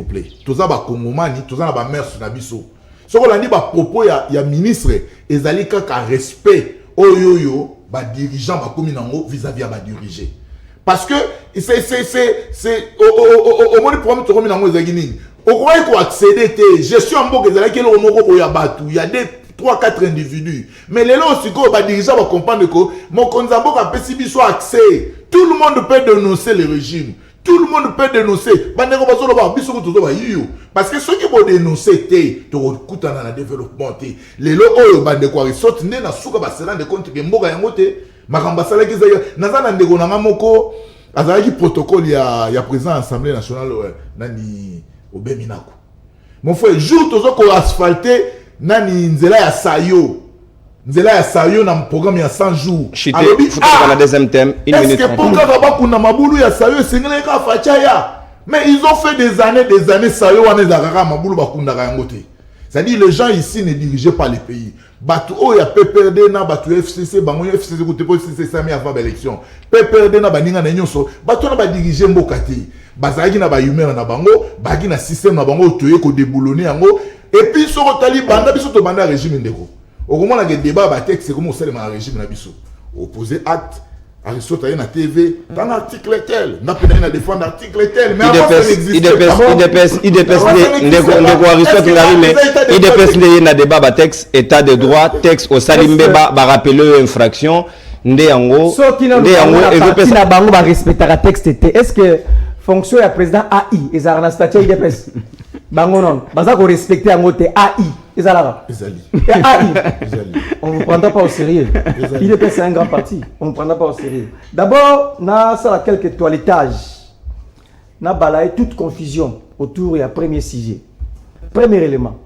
plaît. Toza ba Kongomani, toza na ba mère sur nabiso. Ce qu'on a dit ba propos ya ministre ezali kaka respect oyoyo ba dirigeant ba komi nango vis-à-vis ba diriger. Parce que c'est au moins le problème to komi nango ezali nini. Au croit ko accéder te gestion mboka ezali ke lo moko boya batu. Il y a des 3-4 individus. Mais les gens aussi, les dirigeants vont comprendre que mon konzambo a pécibi soit accès. Tout le monde peut dénoncer le régime. Tout le monde peut dénoncer. Parce que ceux qui vont dénoncer, tu écoutes dans le développement. Les gens qui sortent, ils se rendent compte que Mboga Yangote, Makambasala Kizaya, Nazana Ndegonanga Moko, Azalaki protocole, il y a présent à l'Assemblée nationale, Nani Obeminako. Mon frère, jour, tu as asphalté. Nani nzela ya sayo na programme ya 100 jours. Chité, faut la deuxième thème, 1 minute. Est-ce que pour Kaba kuna mabulu ya sayo singele ka fachaya? Mais ils ont fait des années sayo wana zakaka mabulu bakunda ka yangote. C'est-à-dire les gens ici ne dirigeaient pas les pays. Batu o ya PPRD na batu FCC bango FCC ko tepo FCC sami avant l'élection. PPRD na baninga na nyonso, batu na ba diriger mboka te. Bazaki na ba humeur na bango, baki na système na bango toye ko déboulonner yango. Et puis, sur le Taliban, biso to banda régime ndeko. Au moment où il y a débat, c'est comment on sait le régime na biso. Opposé acte, Aristote na TV, dans l'article tel, n'a pas de défendre l'article tel, mais avant ça n'existe IDPS ndeko Aristote ngari mais IDPS na débat ba texte état de droit, texte au Salimbeba ba rappeler infraction ndé yango et parti na bango ba respecter la texte. Est-ce que fonction ya président AI ezara na statut IDPS? Bango non, baza ko respecter yango te AI ezala. On vous prendra pas au sérieux. IDPS c'est un grand parti, on vous prendra pas au sérieux. D'abord, na ça quelques toilettages. Na balaye toute confusion autour du premier sujet. Premier élément.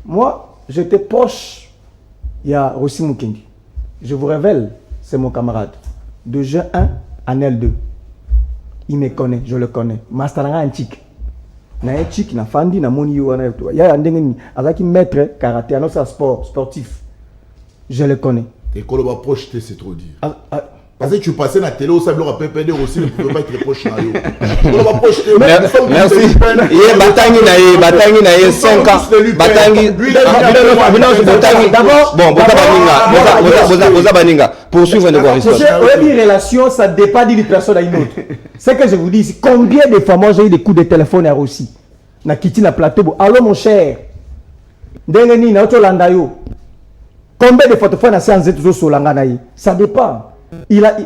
Moi, j'étais proche il y a Rossi Mukendi. Je vous révèle, c'est mon camarade de G1 à L2. Il me connaît, je le connais. Mastaranga antique. Na éthique na fandi na moni wana to ya ndengeni azaki maître karaté à notre sportif, je le connais. Et quand on va projeter c'est trop dire parce que tu passais na télé au sable au PPD aussi ne pouvait pas être proche na yo. On va projeter merci ye batangi na ye 5 ans batangi d'abord bon boza baninga poursuivre de voir histoire. Une relation ça dépend d'une personne à une autre. C'est que je vous dis ici, combien de fois moi j'ai eu des coups de téléphone à Rossi na kiti na plateau. Allô mon cher ndengeni na oto landa yo. Combien de fois tu fais na séance de solanga na yi? Ça dépend. Il a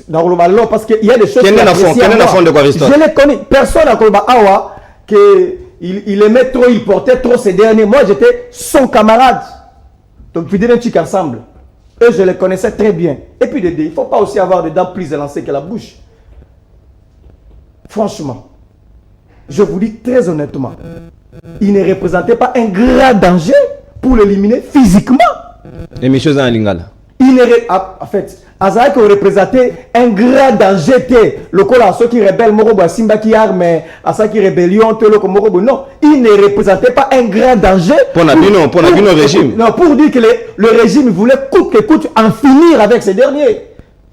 dans le ballon parce qu'il y a des choses qui de quoi Aristote. Je les connais. Personne n'a connu Awa que il aimait trop, il portait trop ces derniers. Moi j'étais son camarade. Donc tu dis un truc ensemble. Et je les connaissais très bien. Et puis il ne faut pas aussi avoir des dents plus élancées que la bouche. Franchement, je vous dis très honnêtement, il ne représentait pas un grand danger pour l'éliminer physiquement. Et mes choses en lingala. En fait, Azak représentait un grand danger. Le cola, ceux qui rebellent, Morobo, Simba qui arme, à ceux qui rébellion, Tolo, Morobo. Non, il ne représentait pas un grand danger. Pour le régime. Non, pour dire que le régime voulait coûte que coûte en finir avec ces derniers.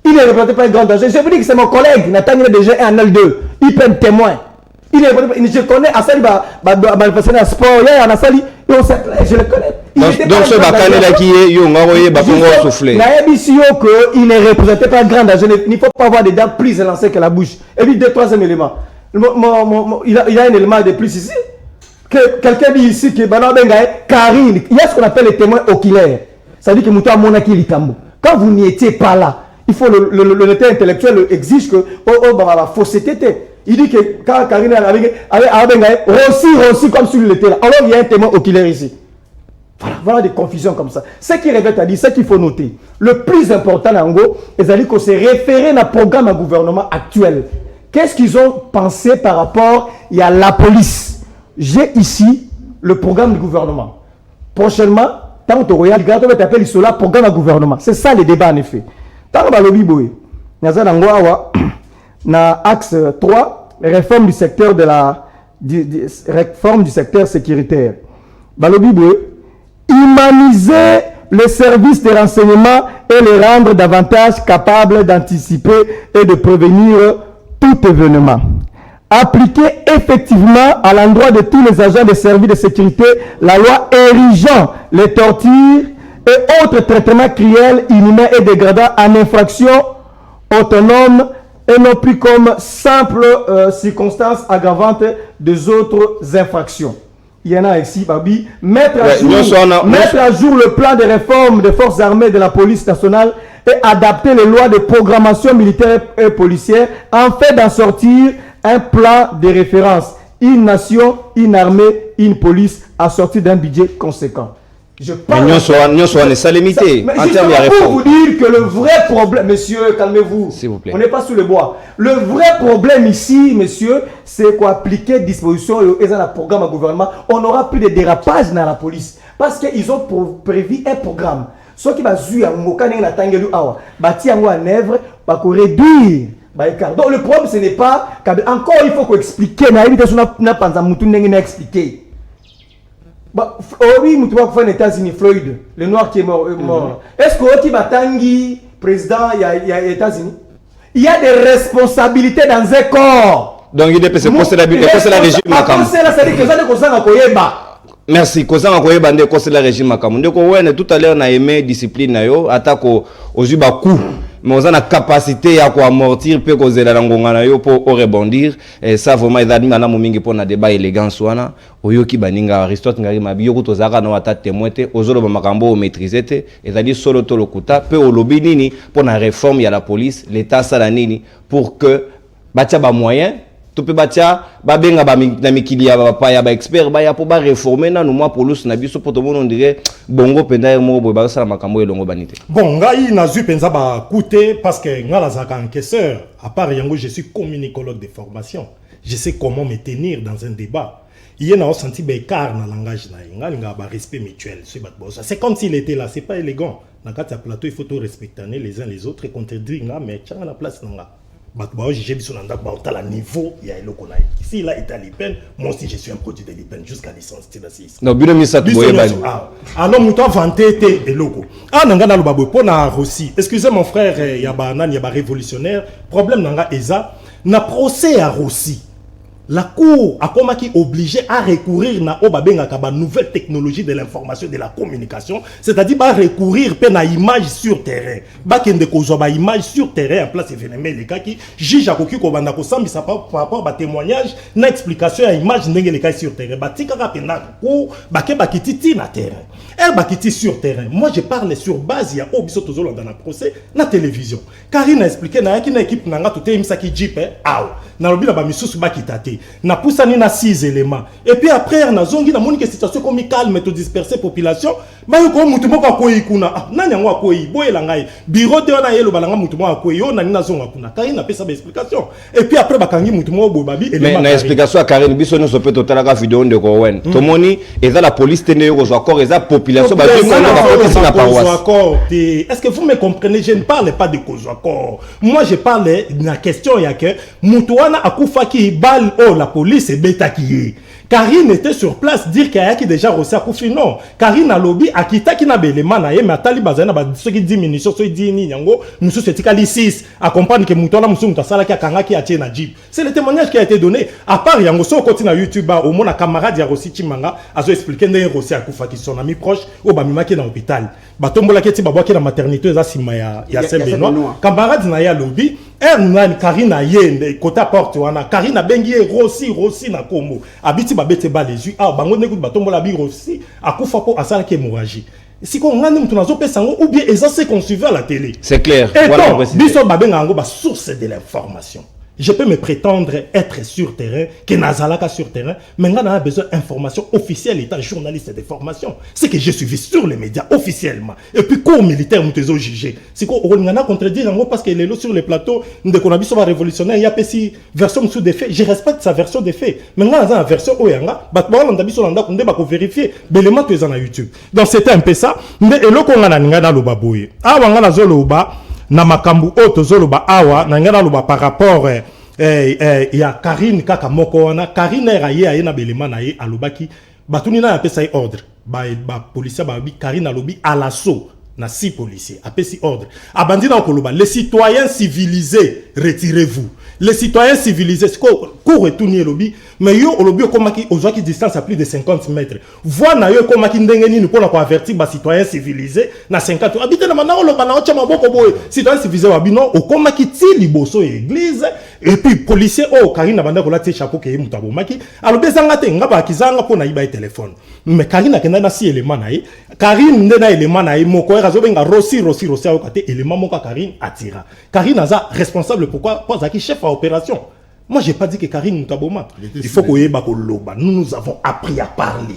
Il ne représentait pas un grand danger. Je vous dis que c'est mon collègue, Nathan déjà un L2. Il peut être témoin. Je connais Assali, manifestation à sport, il y a un Assali, je le connais. Donc ce Bakanela qui est Yongaroye Bakongo soufflé. Il ne représentait pas un grand danger. Il ne faut pas avoir des dents plus élancées que la bouche. Et puis, troisième élément. Il a un élément de plus ici. que quelqu'un dit ici que Karine, il y a ce qu'on appelle les témoins oculaires. Ça veut dire que Moutou Monaki Likambo. Quand vous n'y étiez pas là, il faut le état intellectuel exige que la fausseté. Il dit que quand Karine avait Rossi comme s'il était là. Alors il y a un témoin oculaire ici. Voilà des confusions comme ça. Ce qui revient à dire, ce qu'il faut noter, le plus important, c'est que c'est référé à un programme à gouvernement actuel. Qu'est-ce qu'ils ont pensé par rapport à la police? J'ai ici le programme du gouvernement. Prochainement, tant que Royal Garde va t'appeler cela programme à gouvernement. C'est ça les débats en effet. Tant que lobby boy, na axe 3, réforme du secteur réforme du secteur sécuritaire. Balobi boy, humaniser les services de renseignement et les rendre davantage capables d'anticiper et de prévenir tout événement. Appliquer effectivement à l'endroit de tous les agents des services de sécurité la loi érigeant les tortures et autres traitements cruels, inhumains et dégradants en infraction autonome et non plus comme simple circonstance aggravante des autres infractions. Il y en a ici, Babi. Mettre à jour le plan de réforme des forces armées de la police nationale et adapter les lois de programmation militaire et policière afin d'en sortir un plan de référence. Une nation, une armée, une police assortie d'un budget conséquent. Je parle nous sommes ça limité en termes de réforme. Pour vous dire que le vrai problème, monsieur, calmez-vous. S'il vous plaît. On n'est pas sous le bois. Le vrai problème ici, monsieur, c'est qu'on appliquer dispositions et dans le programme à gouvernement. On n'aura plus de dérapage dans la police. Parce qu'ils ont prévu un programme. Ce qui va jouer à Mokane na Tangelu Awa, bâti en œuvre, va réduire. Donc le problème, ce n'est pas. Encore, il faut qu'on explique. N'a pas expliqué. Oui, nous avons fait aux États-Unis, Floyd, le noir qui est mort. Est-ce que Tanguy, président, il y a États-Unis? Il y a des responsabilités dans un corps. Donc il dépend de la régime Makam. Merci. Kozanga koyeba nde ko la régime Makam. Ndeko wene tout à l'heure na aimé discipline na yo atako ozuba coup. Mais on a la capacité à amortir peu causer la ngonga na yo pour rebondir et ça vraiment ils admis na momingi pour na débat élégance wana oyoki baninga Aristote ngari mabiyoko tozaka na wata témoité ozolo ba makambo o maîtriser te ezali solo to lokuta pe olobi nini pour na réforme ya la police l'état sala nini pour que batia ba moyen to pe batia ba benga ba na mikili ya ba ya ba expert ba ya pour ba réformer na nous moi police na biso pour tout monde on dirait bongo penda mo bo ba sala makambo elongo banité. Bon, ngai na zu penza ba coûter parce que ngala zaka encaisseur à part yango je suis communicologue de formation. Je sais comment me tenir dans un débat. Il y a un senti écart dans le langage na ngai ba respect mutuel c'est comme s'il était là, c'est pas élégant. Dans le plateau il faut tout respecter les uns les autres et contredire mais tchanga la place nga. J'ai vu son à niveau, il y a ici, là, il est à l'IPEN. Moi aussi, je suis un produit de l'IPEN jusqu'à licence. Non, bien mis ça tout alors, nous avons vanté et logo. Ah, non, non, non, pour na Russie. Excusez mon frère, il y a un révolutionnaire. Problème, nanga Eza, na procès à Russie. La Cour a comme qui obligé à recourir na obabenga nouvelle technologie de l'information de la communication, c'est-à-dire à recourir à image sur terrain. Ba kende ko zo ba image sur terrain en place événement les cas qui juge à koki ko banda ko sambisa par rapport à témoignage na explication à image ndenge les cas sur terrain. Ba tika ka pena ko ba ke ba kititi na terrain. Ba kiti sur terrain. Moi je parle sur base ya obiso tozolo dans la procès na télévision. Karine a expliqué na ki na équipe nanga tout imsa ki jipe aw. Na lobi na ba misusu ba kitate. Na poussani na 6 éléments et puis après na zongi na moni que situation comme calme to disperser population ba yo ko mutu moko akoyi kuna nani yango akoyi boyela ngai bureau de na yelo balanga mutu moko akoyi yo nani na zonga kuna kai na pesa ba explication et puis après bakangi mutu moko bobabi mais na explication à Karine biso no sope total ka vidéo de ko wen to moni eza la police tene yo zo accord eza population ba yo na na paroisse. Est-ce que vous me comprenez? Je ne parle pas de cause accord. Moi je parle de la question ya que mutu wana akufa ki bal oh la police est bêta qui est. Karine était sur place dire qu'il y a qui déjà reçu à Koufi. Non. Karine a lobby à Kita qui n'a pas l'élément mais à Talibazana ceux qui diminuent ceux qui disent Nyango nous sommes c'est 6 accompagne que Moutona Moussou Moutasala qui a Kanga qui a tient Najib. C'est le témoignage qui a été donné. À part Yango so continue à YouTube au moins la camarade ya Rossi Chimanga a expliqué des Rossi à Koufa qui sont amis proches au Bamima qui est dans l'hôpital. Batombola qui est dans la maternité za sima ya Saint-Benoît. Camarade na ya lobby Ernan Karina Yende côté porte wana Karina bengi Rossi na Kombo abiti babete ba les yeux bango neku batombo la bi Rossi akufa po asala ke hémorragie si ko ngani mutu nazo pesa ngo ou bien ezase qu'on suivait à la télé c'est clair et voilà donc biso babenga ngo ba source de l'information. Je peux me prétendre être sur terrain, que Nazalaka sur terrain, mais on a besoin d'informations officielles, étant journaliste de formation. C'est que j'ai suivi sur les médias officiellement. Et puis, cours militaire, nous t'es jugé. C'est qu'on a contredit parce qu'il est là sur les plateaux, dès qu'on a vu sur la révolutionnaire, il y a une version sous des faits. Je respecte sa version des faits. Mais on a une version où il y a on vérifier. L'élément que tu as YouTube. Donc, c'était un peu ça. Et là, qu'on a le baboué. Ah, on a le na makambu oto zoloba awa na ngana loba par rapport ya Karine kaka moko wana Karine raye na belema na ye alobaki batuni na apesa ordre ba policier ba bi Karine alobi à l'assaut na 6 policiers apesi ordre abandi na koloba les citoyens civilisés retirez-vous les citoyens civilisés cours retourner lobby mais yo lobby komaki ozwaki distance à plus de 50 mètres voix na yo komaki ndenge nini pour ko avertir ba citoyens civilisés na 50 habite na manao loba na ocha maboko boy citoyens civilisés wabino okomaki ti liboso église et puis policier Karine banda ko lati chapeau ke mutabo maki alobe zanga te ngaba kizanga po na iba téléphone mais Karine akenda na si élément na ye Karine ndena élément na ye moko razobenga Rossi au côté élément moko Karine attira Karine aza responsable pourquoi pas qui chef à opération. Moi j'ai pas dit que Karine Mutaboma il faut qu'on y ait bakoloba nous avons appris à parler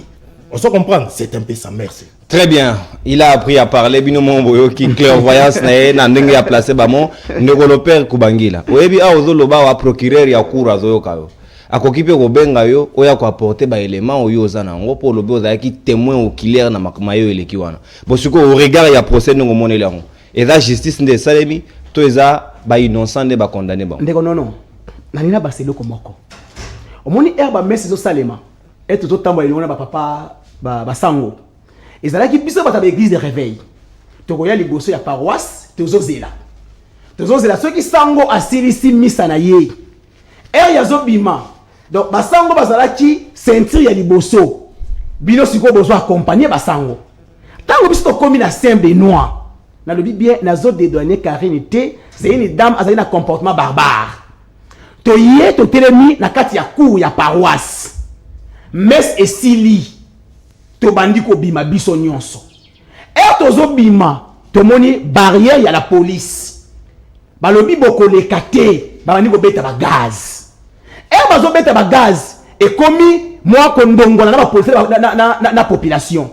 on se comprend c'est un peu ça merci. Très bien, il a appris à parler binomo boyo ki clairvoyance na ndenge ya placer bamo ndekolo père Kubangila oyebi a ozoloba wa procureur ya cour azoyo kayo akokipe ko benga yo oya ko apporter ba élément oyo ozana ngo pour lobe ozaki témoin oculaire na mayo eleki wana bosiko au regard ya procès ngo monele ngo et la justice nde salemi to eza ba innocent nde ba condamné ba ndeko non nalina baselo ko moko omoni herba mesi zo salema et to tambo elona ba papa ba sango ezalaki biso bata ba église de réveil to ko ya liboso ya paroisse tozozela ceux qui sango asilisi misa na ye ya zobima donc basango bazalaki ceinture ya liboso bino siko bozo accompagner basango tango biso to komi na Saint-Benoît na lobi bien nazo dédouaner Karine té c'est une dame azali na comportement barbare to yé to telemi na kati ya cour ya paroisse mes esili to bandi ko bima biso nyonso tozo bima to moni barrière ya la police balobi bokoleka te bandi ko beta ba gaz bazo beta ba gaz et komi moi kondongola na ba police na population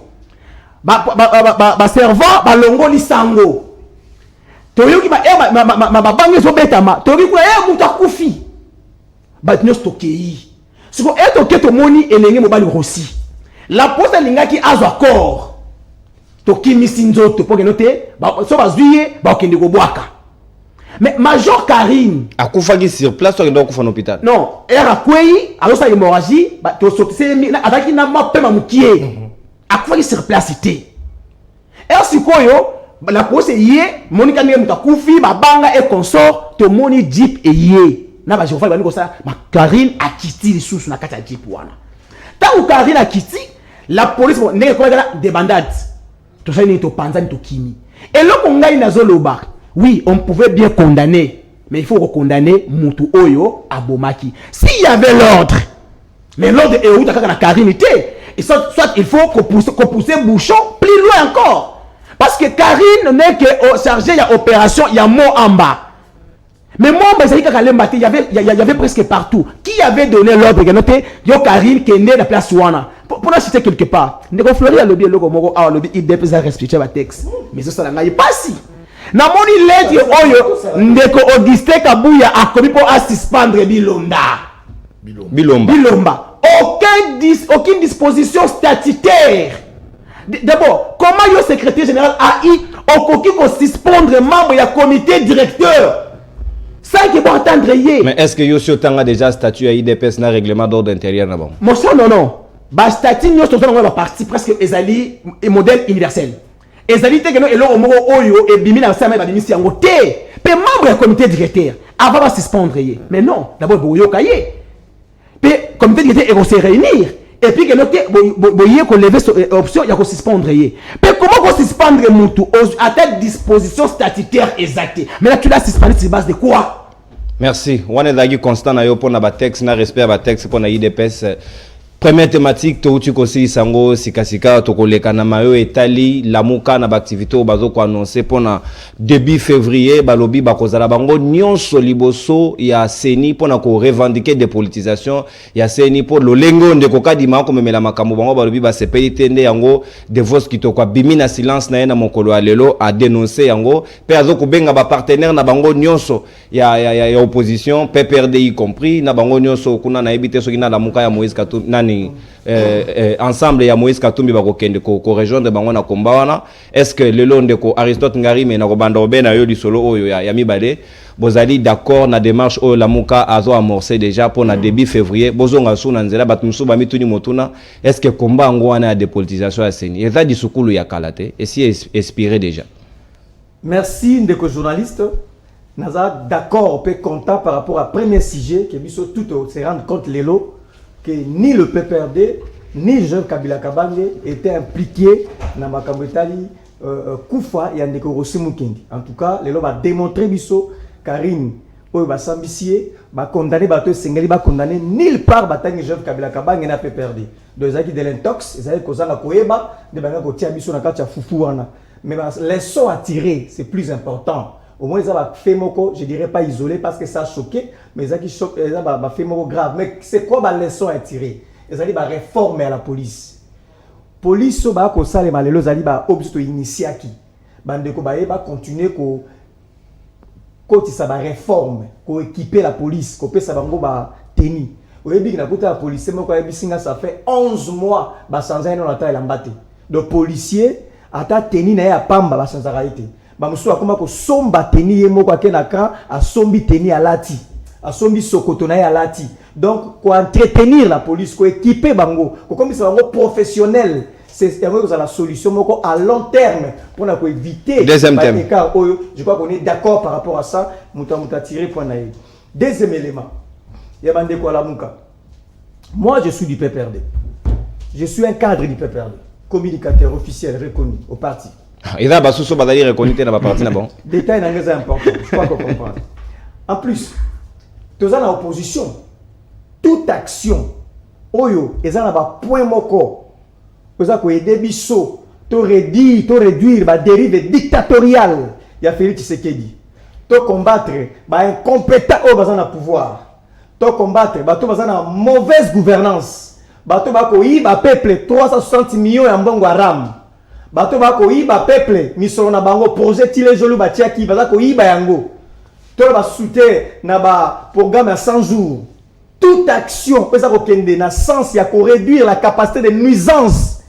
ba servant ba longoli sango to yoki ba bangi zo beta ma to yoki ko muta kufi ba tino stokei siko to ke to moni elenge mobali Rossi la poste lingaki azo accord to kimisi nzoto po kenote ba so bazuye ba okende ko bwaka. Mais Major Karine akufaki sur place ou donc en hôpital non era kwei alors ça hémorragie ba to sortir avec na mapema mukie akufaki sur place té sikoyo la pose yé monika ngé mutakufi babanga et consort to moni jeep yé na ba jofali baniko ça ma Karine akiti lisusu na kata jeep wana tant que Karine akiti la police ndenge ko ngala débandade to sani to panzani to kimi et loko ngai nazoloba. Oui, on pouvait bien condamner, mais il faut condamner Moutou Oyo à Bomaki. S'il y avait l'ordre, mais l'ordre est où la carinité, et soit il faut qu'on pousse bouchon plus loin encore. Parce que Karine n'est que chargé, il y a opération, il y a mot en bas. Mais moi, il y avait presque partout. Qui avait donné l'ordre? Il y a Karine qui est né de la place Ouana. Pour la citer quelque part, il y a le logo Moro, il y a respecté le texte. Mais ça, il n'y a pas si. Na moni leti oyo ndeko Augustin Kabuya akomi po suspendre Bilomba. Aucune disposition statutaire. D'abord, comment le secrétaire général AI okoki ko suspendre membre ya comité directeur? Ça qui va entendre yé. Mais est-ce que Yossio Tanga déjà statut à IDPS na règlement d'ordre intérieur na bon? Non. Ba statut nous sommes dans la partie presque ezali et modèle universel. Ezali te keno elo omoko oyo e bimi na sama ba bimisi yango te pe membre du comité directeur avant de suspendre yé. Mais non, d'abord boyo kaye. Pe comité directeur est se réunir et puis que note boye ko lever option ya ko suspendre yé. Pe comment ko suspendre mutu à telle disposition statutaire exacte. Mais là tu l'as suspendu sur base de quoi? Merci. On est constant na yo pour na texte na respect ba texte pour na IDPS. Première thématique to uti kosi sango sikasika to koleka na mayo etali lamuka na activité bazo ko annoncer pour na début février balobi bakozala bango nyonso liboso ya seni pour na ko revendiquer dépolitisation ya seni pour lolengo ndeko kadima ko memela makambo bango balobi ba sepeli tende yango de vos kitoko bimi na silence na yena mokolo alelo a dénoncer yango pe azo ko benga ba partenaire na bango nyonso ya opposition PPRD y compris na bango nyonso kuna na ebite soki na lamuka ya Moïse Katumbi nani ensemble ya Moïse Katumbi bakokende ko rejoindre bango na komba wana. Est-ce que lelo ndeko Aristote Ngari me na ko banda obena yo lisolo oyo ya mibale bozali d'accord na démarche oyo lamuka azo amorcer déjà pour na début février bozonga suna nzela batumsu ba mituni motuna est-ce que komba ngo wana ya dépolitisation ya seni eza disukulu ya kalate et si inspiré déjà? Merci ndeko journaliste. Naza d'accord pe content par rapport à premier sujet que biso tout se rendre compte lelo que ni le PPRD ni Joseph Kabila Kabange étaient impliqués dans makambo etali kufa ya ndeko Rossi Mukendi. En tout cas, lelo va démontrer biso Karine oyo ba sambisie ba condamner bato sengeli ba condamner nulle part batangi Joseph Kabila Kabange na PPRD. Donc ezaki de l'intox, ezaki kozanga koyeba de banga ko tia biso na kati ya fufu wana. Mais les leçons à tirer, c'est plus important. Au moins, ça va faire moko, je dirais pas isolé parce que ça a choqué, mais ça va faire moko grave. Mais c'est quoi la leçon à tirer? Ça va réformer à la police. Police, ça ça les malheureux, ça va obligé initier qui. Bandeko va continuer ko ça va réforme, ko équiper la police, ko ça va ngo ba tenir. Au début, na la police, moko ebisinga ça fait 11 mois, ba sans un on la mbate. Donc policier ata tenir na ya pamba ba sans arrêter. Bamusu akoma ko somba teni ye moko akenaka a sombi teni alati a sombi sokoto na alati. Donc ko entretenir la police, ko équiper bango, ko comme ça bango professionnel, c'est la solution moko à long terme pour na ko éviter deuxième thème. Je crois qu'on est d'accord par rapport à ça. Muta tirer point na. Deuxième élément. Ya bande ko lamuka. Moi je suis du PPRD. Je suis un cadre du PPRD, communicateur officiel reconnu au parti. Il va basuso badali reconnaître na ba parti na bon. Détail est important, je crois qu'on comprend. En plus, tous en opposition, toute action, oyo, ils ont un point moko, ils ont aider biso, to réduire la dérive dictatoriale. Il y a Félix Tshisekedi. To combattre, incompétent au bazan à pouvoir. To combattre, to bazan à mauvaise gouvernance. Bato bako iba peuple 360 millions ya mbongo aram. Bato bako iba peuple misolo na bango projet tile jolu batia ki bazako iba yango. To ba souter na ba programme à 100 jours. Toute action peut ça kende na sens ya ko réduire la capacité de nuisance.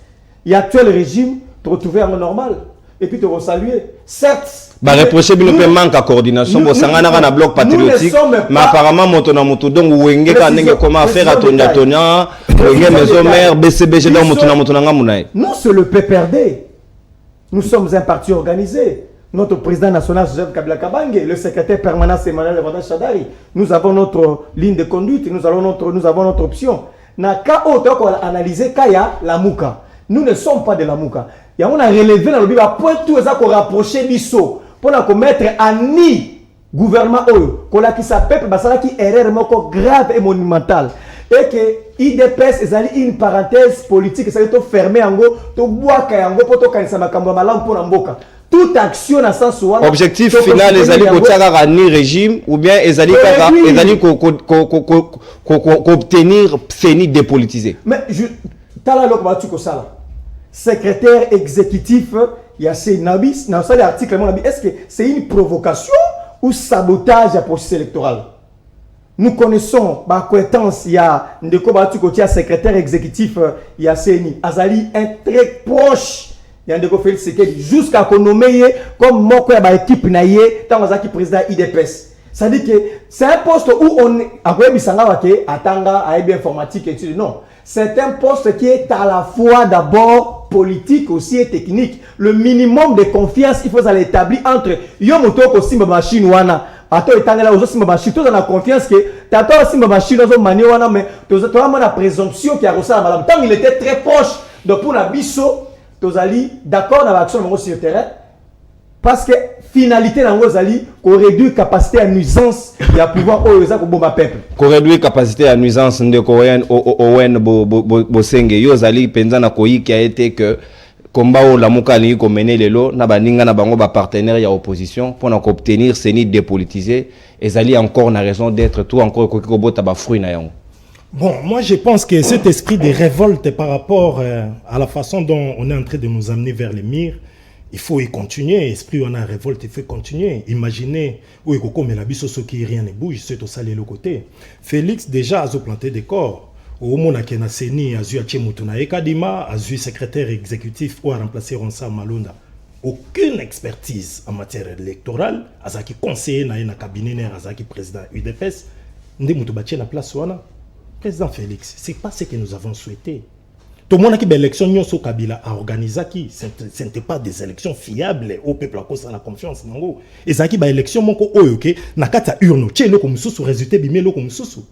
Il y a actuel régime te retrouver en normal et puis te saluer. Certes ba reprocher bilo pe manque à coordination bo sangana na bloc patriotique mais apparemment motona moto donc wenge ka ndenge comment faire à Tonya wenge maison mère BCBG donc motona ngamunae. Non, c'est le PPRD. Nous sommes un parti organisé. Notre président national, Joseph Kabila Kabange, le secrétaire permanent, c'est Emmanuel Levantin Chadari. Nous avons notre ligne de conduite, nous avons notre option. Na ka auto ko analyser kaya la muka. Nous ne sommes pas de la muka. Et on a relevé dans le biba point tout ça qu'on rapprocher biso pour la commettre à ni gouvernement oyo ko la qui s'appelle basala qui erreur moko grave et monumentale et que IDPS ezali une parenthèse politique ça to fermer yango to boaka yango pour to kanisa makambo malamu pour mboka. Toute action à sens ou objectif final ezali ko tiaka ni régime ou bien ezali kaka ezali ko obtenir fini dépolitisé. Mais je tala loko batu ko sala secrétaire exécutif Yassé Nabis dans ça l'article est-ce que c'est une provocation ou sabotage à processus électoral? Nous connaissons ma coïncidence il y a ndeko batu ko tia secrétaire exécutif Yassé Azali un très proche il y a ndeko Félix Tshisekedi jusqu'à qu'on nomme comme moko ya ba équipe na yé tant azaki président IDPS. Ça dit que c'est un poste où on a quoi bisanga wake atanga a bien informatique et non. C'est un poste qui est à la fois d'abord politique aussi et technique. Le minimum de confiance il faut l'établir entre yomoto ko simba machine wana ato etangela ozo simba machine to na confiance que tato simba machine ozo mani wana mais to vraiment la présomption qui a reçu madame tant il était très proche de pour la biso tozali d'accord dans l'action sur le terrain parce que finalité dans vos alliés qu'on réduit capacité à nuisance et à pouvoir oser pour bomba peuple. Qu'on réduit capacité à nuisance de Coréen Owen Bosenge yo zali penza na koyi qui a été que combat au la muka li ko mener lelo na baninga na bango ba partenaire ya opposition pour obtenir ces nids dépolitisés et zali encore na raison d'être tout encore ko bota ba fruit na yango. Bon, moi je pense que cet esprit de révolte par rapport à la façon dont on est en train de nous amener vers les murs, il faut y continuer. Esprit on a révolte, il faut continuer. Imaginez où est Coco mais la biso qui rien ne bouge, c'est au salé le côté. Félix déjà a planté des corps. Au moment où na seni azu achemutuna ekadima azu secrétaire exécutif ou a remplacé Ronsa Malonda. Aucune expertise en matière électorale, azaki conseiller na cabinet azaki président UDPS, ndé mutu batie na place wana. Président Félix, c'est pas ce que nous avons souhaité. Tout le monde qui a l'élection Nyoso Kabila a organisé qui ce n'était pas des élections fiables au peuple à cause de la confiance nango. Et ça qui ba élection moko oyoke na kata urno tchelo comme sous résultat bimelo comme sous.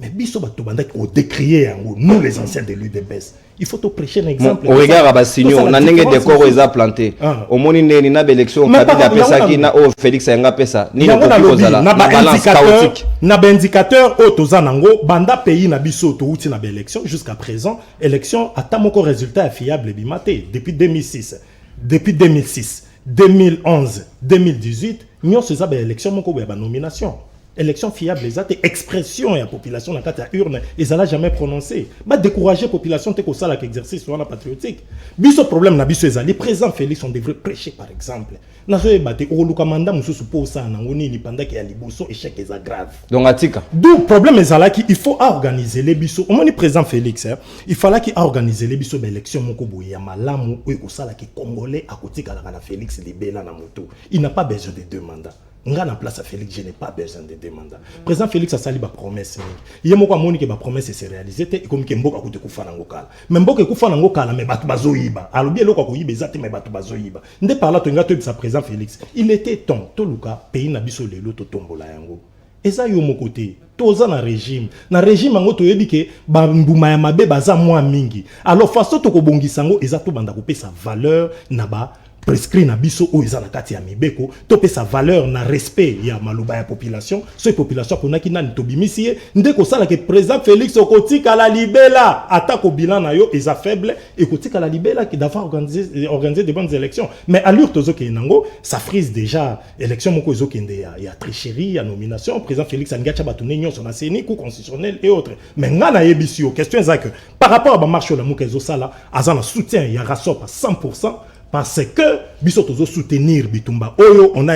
Mais biso bato banda ko décrier nous les anciens de l'UDPS. Il faut te prêcher un exemple. Au regard à Bassigno, on a n'engé décor ils a planté. Au moni né ni na élection Kabila pesa qui na o Félix nga pesa ni na kozala. Na balance chaotique. Na indicateur au tozanango banda pays na biso to uti na élection jusqu'à présent élection atamoko résultat fiable bimaté depuis 2006. Depuis 2006, 2011, 2018, nous faisons des élections moko ba nomination. Élection fiable, les actes, expression et la population dans la urne, ils n'ont jamais prononcé. Bah décourager la population, c'est ça l'exercice sur la patriotique. Biso problème na biso ezali présent Félix on devrait prêcher par exemple. Na zo ebate o lukamanda muso suppose ça na ngoni ni pendant qu'il y a liboso échec est grave. Donc atika. D'où problème ezala qui il faut organiser les biso. On est présent Félix hein. Il fallait qu'il organise les biso élection moko boye ya malamu o sala ki congolais à côté kala na Félix libela na moto. Il n'a pas besoin de deux mandats. Nga na place à Félix, je n'ai pas besoin de deux mandats. Président Félix a sali ba promesse. Il y a moko amoni que ba promesse s'est réalisée et comme que mboka ko te kufa na ngokala. Mais mboka kufa na ngokala mais batu bazoyiba. Alobi eloko ko yiba ezate mais batu bazoyiba. Nde par là to nga to sa président Félix. Il était temps to luka pays na biso lelo to tombola yango. Eza yo mo côté. Toza na régime. Na régime ngo to yebi ke ba mbuma ya mabe baza mwa mingi. Alors façon to ko bongisa ngo eza to banda ko pesa valeur na ba prescrit na biso o eza na kati ya mibeko to pe sa valeur na respect ya maluba ya population so population pona ki nani to bimisie nde ko sala ke président Félix okotika la libela atako bilan na yo eza faible et kotika la libela qui d'avoir organiser de bonnes élections mais allure tozo ke nango ça frise déjà élection moko zo kende ya tricherie ya nomination président Félix angacha batune nyonso na CENI coup constitutionnel et autres mais ngana yebisio question ça que par rapport à ba marche la moko zo sala azana soutien ya rasop à 100%. Parce que Bissotozo soutenir Bitumba Oyo, on a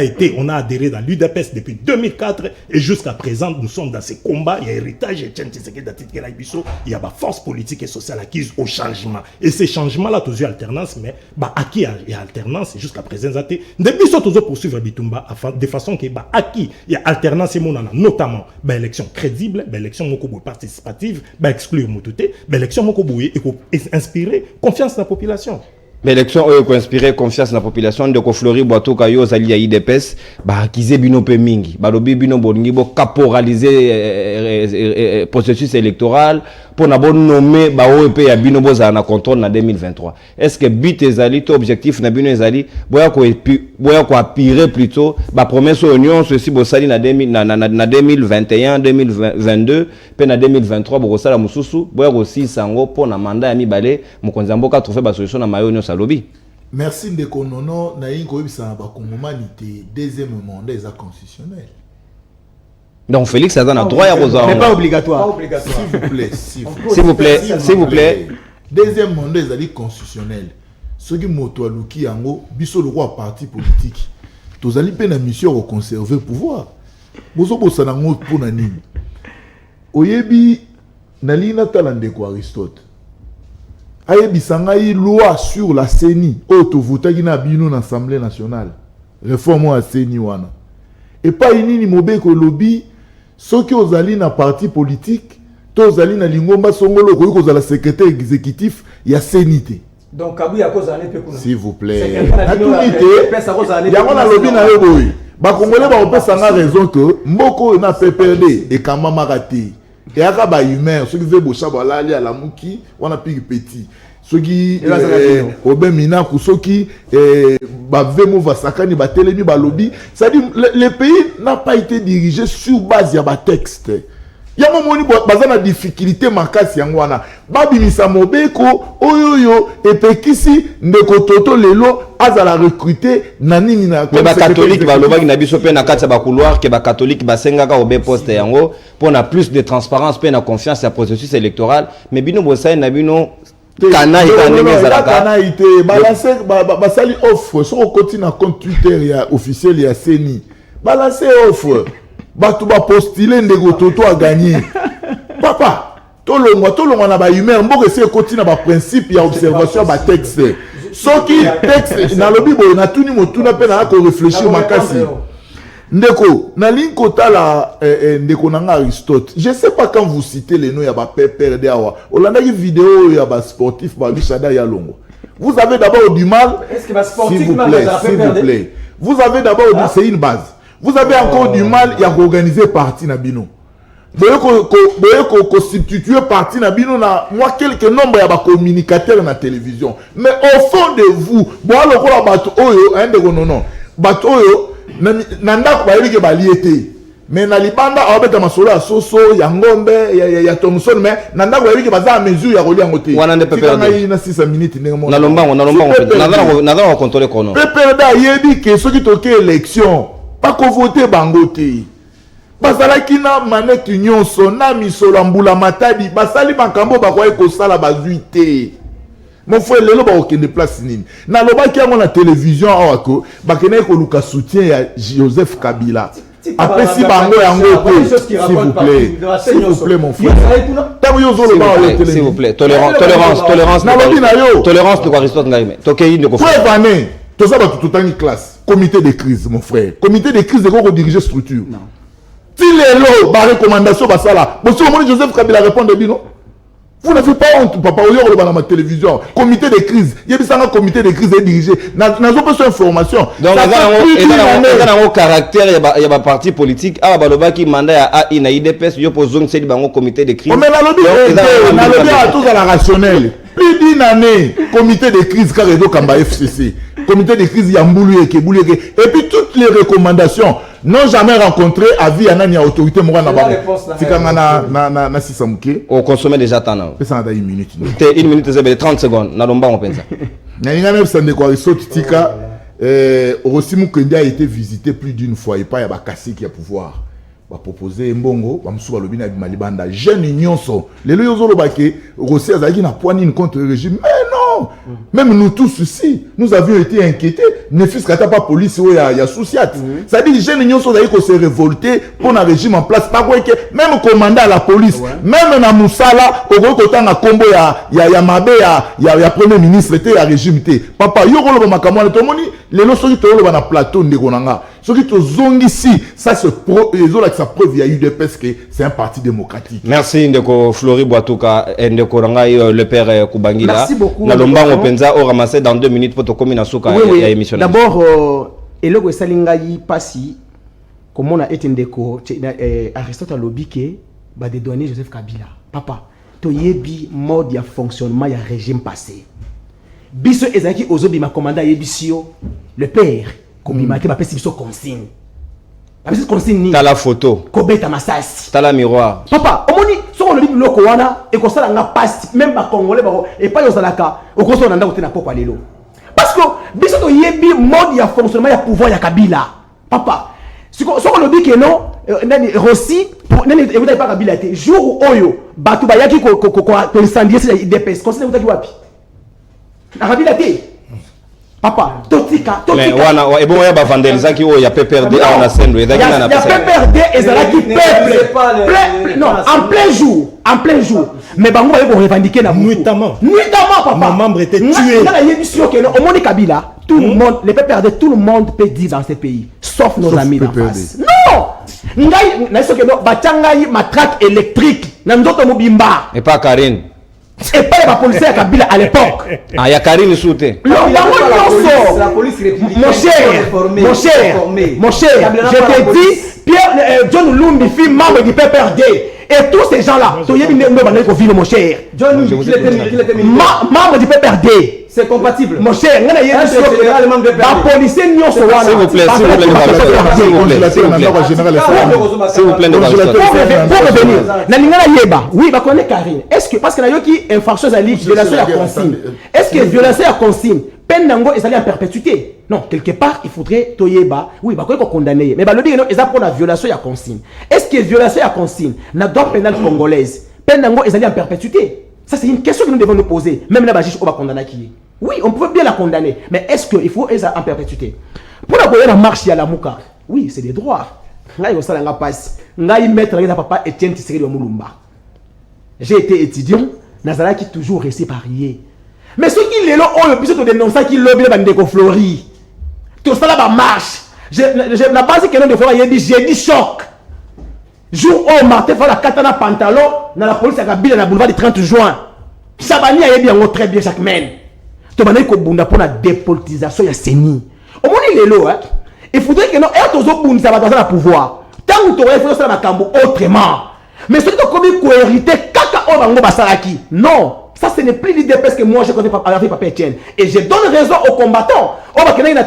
adhéré dans l'UDPS depuis 2004 et jusqu'à présent nous sommes dans ces combats. Il y a héritage et il y a force politique et sociale acquise au changement. Et ces changements-là, tous eu alternance, mais acquis et alternance jusqu'à présent. De Bissotozo poursuivre Bitumba de façon que acquis et alternance et notamment élection crédible, élection participative, exclure Moutouté, élection et inspirer confiance dans la population. L'élection a inspiré confiance dans la population de Koflori Boato Kayo Zali ya IDPS ba kize bino pe mingi ba lobi bino bolingi bo caporaliser processus électoral pour na bon nommer ba OEP ya bino boza na contrôle na 2023. Est-ce que but ezali to objectif na bino ezali boya ko appuyer plutôt ba promesse union ceci bo sali na 2021 2022 pe na 2023 bo sala mususu boya ko si sango pour na mandat ya mibale mokonzi mboka trouver ba solution na mayo lobby. Merci Ndeko Nono na yingo yebisa ba kongomanité deuxième mandat est constitutionnel. Donc Félix a un droit à Rosa. Mais pas obligatoire. S'il vous plaît. Deuxième mandat est constitutionnel. Ce qui moto aluki yango biso le roi parti politique. Tozali pe na mission à conserver pouvoir. Bozo bosa nango pour na nini. Oyebi nalina talande ko Aristote. Ayebisanga loi sur la CENI auto votaki na bino na Assemblée nationale réforme à CENI wana et pas inini mobeko lobby soki ozali na parti politique to ozali na lingomba songolo ko kozala secrétaire exécutif ya CENI. Donc kabu ya kozala pe kuna s'il vous plaît yango na lobby na yoboyi ba congolais ba opesanga raison que mboko na PPRD et kamama raté. Et à ba humain, ceux qui veulent bocha balali à la mouki, on a pris petit. soki Obin Minaku soki bavemo vasakani batelemi balobi, c'est-à-dire le pays n'a pas été dirigé sur base ya ba texte. Ya momoni bazana difficulté makasi yango wana babimisa mobeko oyoyo epekisi ndeko toto lelo azala recruter na nini na mais ba catholique balobaki na biso pe na kati ba couloir ke ba catholique basengaka obe poste yango pour plus de transparence pe na confiance à processus électoral mais bino bosai na bino kana itaninga zalaka kana ite balancer basali offre sur côté na compte Twitter ya officiel ya CENI balancer offre batu ba postuler ndeko toto a gagné papa tolongwa na ba humeur mboke se côté na ba principe ya observation ba texte soki texte na lobi bo na tuni motuna pe na ko réfléchir makasi ndeko na ligne kotala ndeko nanga Aristote je sais pas quand vous citez les noms ya ba père de awa olanda ki vidéo ya ba sportif ba Bishada ya longo vous avez d'abord du mal est-ce que ba sportif s'il vous plaît vous avez d'abord c'est une base. Vous avez encore du mal à organiser parti na bino. Boye constituer parti na bino na moi quelques nombres ya ba communicateurs na télévision. Mais au fond de vous, bon lokola bato oyo non. Bato oyo nanda ko bayeli ke baliete. Mais na libanda abeta masolo ya soso ya ngombe ya Thomson mais nanda ko bayeli ke baza mesure ya kolia ngote. Wana nde pepere. Na 6 minutes ndenge na lombango na contrôler kono. Pepere da yebi ke soki toke élection pas qu'on vote bangote bazalaki na manette nyonso na misolo mbula matadi basali makambo bakwaye kosala bazuite mon frère lelo ba okende place nini na lobaki yango na télévision awako bakene ko luka soutien ya Joseph Kabila après si bango yango s'il vous plaît mon frère tabu yozolo ba le télé s'il vous plaît tolérance na lobi na yo tolérance de Aristote Ngaime tokei ndeko frère tout ça va tout en classe comité de crise mon frère comité de crise de quoi diriger structure non si les lots par recommandation bah ça là bon si au moins Joseph Kabila répond de non vous n'avez pas honte papa au lieu de la télévision comité de crise il y a un comité de crise dirigé n'a pas besoin d'information donc dans un caractère il y a parti politique ah balobaki mandat ya AI na IDPS yo pozong c'est bango comité de crise mais na lobby à tous à la rationnelle plus d'une année comité de crise car réseau Kamba FCC comité de crise Yamboulou et puis toutes les recommandations n'ont jamais rencontré avis à nani autorité morale na sisamuke on consomme déjà tant ça a une minute une minute c'est 30 secondes na lomba on pense na ninga même sande quoi tika Rosimu Kende a été visité plus d'une fois et pas ya bakasi qui a pouvoir va proposer mbongo va msuba lobi na malibanda jeune nyonso lelo yozolo bake Rossi azaki na poigne contre le régime mais non même nous tous ici nous avions été inquiétés ne fût-ce qu'à pas police ou ya souciat ça dit jeune nyonso d'ailleurs qu'on s'est révolté pour un régime en place pas quoi que même commandant à la police même na Moussala au gros côté na combo ya mabe ya premier ministre était à régime té papa yoko lo makamwa to moni lelo soki to lo na plateau ndeko nanga soki to zongi si ça se sa preuve il y a eu des parce que c'est un parti démocratique. Merci Ndeko Flori Boatuka Ndeko Rangai le père Kubangila. Merci beaucoup. Na lombango penza au ramasser dans 2 minutes pour te communiquer na suka ya émission. D'abord eloko salingai pasi comme on a été Ndeko Aristote Lobike ba dédouaner Joseph Kabila. Papa, to yebi mode ya fonctionnement ya régime passé. Biso ezaki ozobi ma commandant yebisio le père Kobimate ba pesi biso consigne. T'as la photo. T'as la miroir. Papa, omoni so le bible ko wana e ko sala nga passe même ba congolais ba et pas yosalaka o ko so nanda ko tena poko lelo. Parce que biso to yebi mode ya fonctionnement ya pouvoir ya Kabila. Papa, so le dit que non nani Rossi pour nani e vous pas Kabila té jour oyo batu ba yaki ko incendier ces IDPS conseil vous wapi. Na Kabila té. Papa, totika. Mais wana et bon ya ba vandaliser ki o ya PPRD à na sendo et dakina na pesa. Ya PPRD ezalaki peuple. Non, en plein jour. Mais bango ba ko revendiquer na nuitamment papa. Mon membre était tué. Na yebisio que au monde Kabila, tout le monde, les PPRD, tout le monde peut dire dans ce pays, sauf nos amis d'en face. Non. Ngai na so que batangai matraque électrique na ndoto mobimba. Et pas Karine. Et pas les policiers à Kabila à l'époque. Ah, il y a Karine Souté. La police républicaine. Mon cher, je te dis, Pierre John Lumbi, fille membre du PPRD. Et tous ces gens-là, mon cher. John, Je vous il ai était posé militaire. Membre du PPRD. C'est compatible. Mon cher, Un général membre de PPRD. la police S'il vous plaît, s'il vous plaît, s'il vous plaît, s'il vous plaît. S'il vous plaît, Pour revenir, Nalingana Yeba, oui, bah connaît Karine. Est-ce que, parce que n'a qui infraction à l'île, violation à consigne. Est-ce que violation à consigne, peine d'ango est allée en perpétuité? Non, quelque part, il faudrait Toyeba, oui, bah qu'on condamner. Mais bah le dit, non, ils ont pour la violation à consigne. Est-ce que violation à consigne, n'a droit pénal congolaise, peine d'ango est allée en perpétuité? Ça, c'est une question que nous devons nous poser. Même là, on va condamner qui? Oui, on peut bien la condamner, mais est-ce qu'il faut être en perpétuité? Pour la marche à la Mouka, oui, c'est des droits. J'ai été étudiant, Nazara qui toujours resté parier. Mais ceux qui les ont le plus de dénoncer qui lobby les bandits fleuris. Tout ça là marche. Je n'ai pas dit que non de fois j'ai dit choc. Jour où Martin fait la katana pantalon dans la police à Kabila dans le boulevard du 30 juin. Chabani a bien très bien chaque semaine. Tu m'as dit que pour la dépolitisation, il y a CENI. Au moins, il faudrait que nous ayons un pouvoir. Tant que tu aurais fait ça autrement. Mais ceux qui ont commis cohérité, non. Ça, ce n'est plus l'idée parce que moi, je connais Papa Etienne. Et je donne raison aux combattants. Papa Etienne a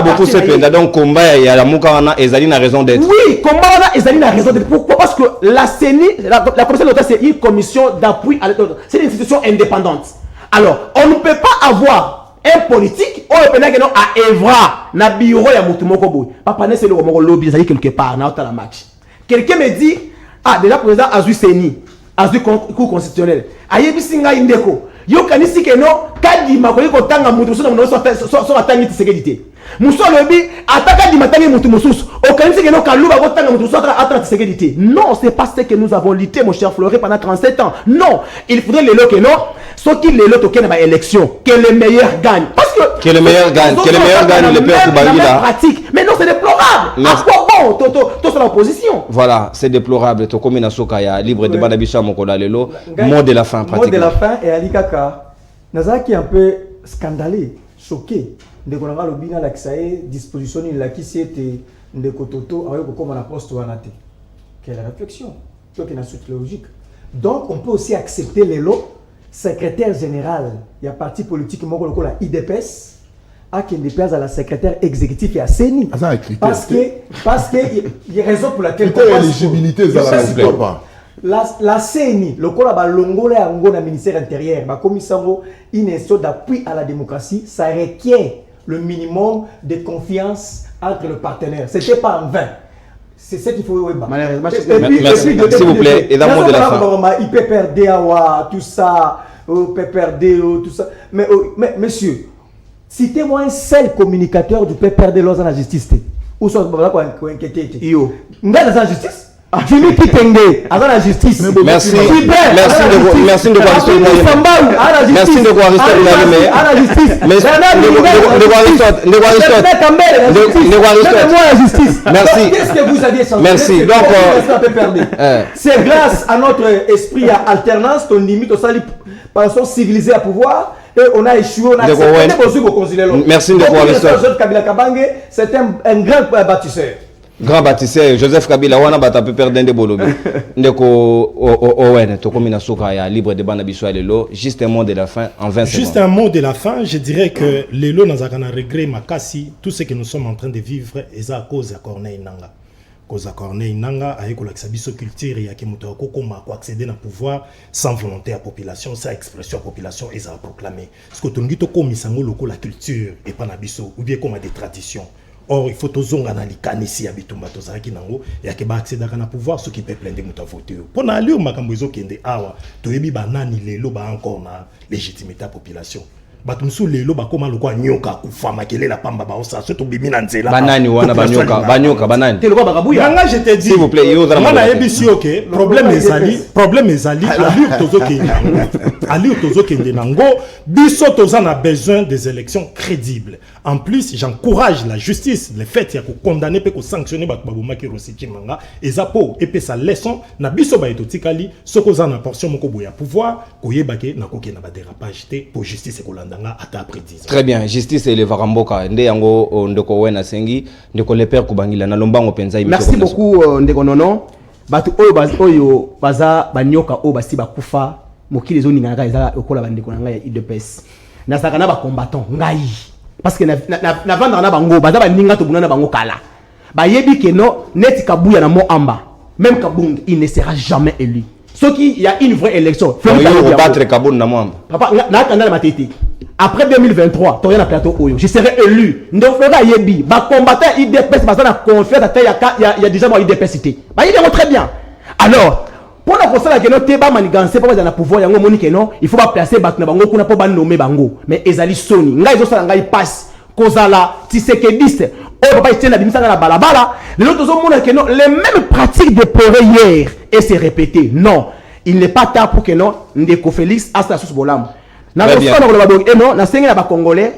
beaucoup de donc combat il y a la Moukana et Zaline a raison d'être. Oui, combat et Zaline a raison d'être. Pourquoi? Parce que la CENI, la commission d'État, c'est une commission d'appui à l'État. C'est une institution indépendante. Alors, on ne peut pas avoir un politique ou un pénal à Evra, na bureau ya Moutoumoko Boy. Papa ne c'est le lobby, ça y est quelque part, na la match. Quelqu'un me dit, ah, déjà président Azui Seni, Azui cour constitutionnel. Ayebi singa indeko. Yo kanisi ke no, kadi makoli ko tanga mutu mususu na so atangi tisekedité. Muso lobi ataka di matangi mutu mususu. O kanisi ke no kaluba ko tanga mutu mususu atanga tisekedité. Non, c'est pas ce que nous avons lutté mon cher Floré pendant 37 ans. Non, il faudrait les lots que non, ceux qui les lots auxquels il y a élection, que les meilleurs gagnent. Parce que le meilleur gagne, le père Koubangira. Pratique. Mais non, c'est déplorable. À quoi bon, toi sur l'opposition? Voilà, c'est déplorable. To comme Nasokaya libre de Banabisha Mokola Lelo, mot de la fin pratiquement. Mot de la fin et Ali Kaka. Nazaki un peu scandalé, choqué. De qu'on a le bina la kisae disposition la qui c'était de Kototo avec comme on a poste ou anate. Quelle réflexion? Toi qui n'a suite logique. Donc on peut aussi accepter les lots. Secrétaire général, il y a parti politique, la IDPS, à qui déplace à la secrétaire exécutive et à CENI. Parce que il y a raison pour laquelle. L'éligibilité, la CENI, le col à Longola et Ango, le ministère intérieur, la commission une institution d'appui à la démocratie, ça requiert le minimum de confiance entre le partenaire. Ce n'était pas en vain. C'est ce qu'il faut. Merci, s'il vous plaît, et dans le mot de la fin. Il peut perdre tout ça, tout ça. Mais monsieur, citez-moi un seul communicateur du PPRD dans la justice. Où sont les dans la justice? Jimmy Kitenge, à la justice. Merci de voir Merci de voir Merci. Qu'est-ce que vous aviez senti? Merci. Donc, c'est grâce à notre esprit à alternance qu'on limite au salut par son civilisé à pouvoir. Et on a échoué, on a accepté. Merci de voir Joseph Kabila Kabange, c'est un grand bâtisseur. Grand bâtisseur Joseph Kabila wana bata peut perdre des bolobi ndeko owen to komina soka ya libre de bana biso lelo juste un mot de la fin en 20 secondes. Juste un mot de la fin, je dirais que lelo nazakana regret makasi tout ce que nous sommes en train de vivre est à cause de Corneille Nanga. Cause à Corneille Nanga avec la biso culture ya ke moto kokoma ko accéder na pouvoir sans volonté à population, sans expression à population et à proclamer. Ce que tongi to komisango loko la culture et pas na biso ou bien comme des traditions. Or, il faut tozonga na likani si abitumba tozaki nango ya ke ba accéder à na pouvoir ce qui peut plender muta voter. Pour na ali o makambo ezo kende awa to yebi banani lelo ba encore na légitimité à population. Batumsu lelo ba koma lokwa nyoka kufama kele la pamba ba osa surtout bimina nzela. Banani wana banyoka banani. Te lokwa bakabuya. Nanga je te dis. S'il vous plaît, yo za na ebisi OK. Problème ezali ali tozo kende nango biso toza na besoin des élections crédibles. En plus, j'encourage la justice, le fait ya ko condamner pe ko sanctionner ba baboma ki rosiki manga ezapo et pe sa leçon na biso ba etotikali soko za na portion moko boya pouvoir koyebake na koke na ba dérapage te pour justice et kolandanga ata après 10 ans. Très bien, justice et le varamboka nde yango ndeko wena sengi ndeko le père Koubangira na lombango penza. Merci beaucoup ndeko Nono. Batu oyo baza banyoka o basi bakufa mokili zo ningaka eza okola bandeko na ngai ya UDPS. Na sakana ba combattant ngai. Parce que na vendre na bango baza baninga to bunana bango kala. Ba yebi que non net kabuya na mo amba. Même Kabound, il ne sera jamais élu. Sauf qu'il y a une vraie élection. Battre Kabound na mo. Papa, na kanala matete. Après 2023, tu na plateau Oyo, je serai élu. Donc frère yebi, ba combattant IDPS baza na confiance il y a déjà moi IDPS cité. Ba yebi très bien. Alors, pour la console que non teba manigancer pas dans pouvoir yango moni que non, il faut pas placer batna bango kuna pas nommer bango. Mais ezali soni, ngai zo sala ngai passe kozala tisekediste. Oh papa il bimisa na balabala, les autres ont que non, les mêmes pratiques de pleurer hier et se répéter. Non, il n'est pas tard pour que non, Ndeko Félix a sa sous bolam. Na non, na sengi na ba congolais,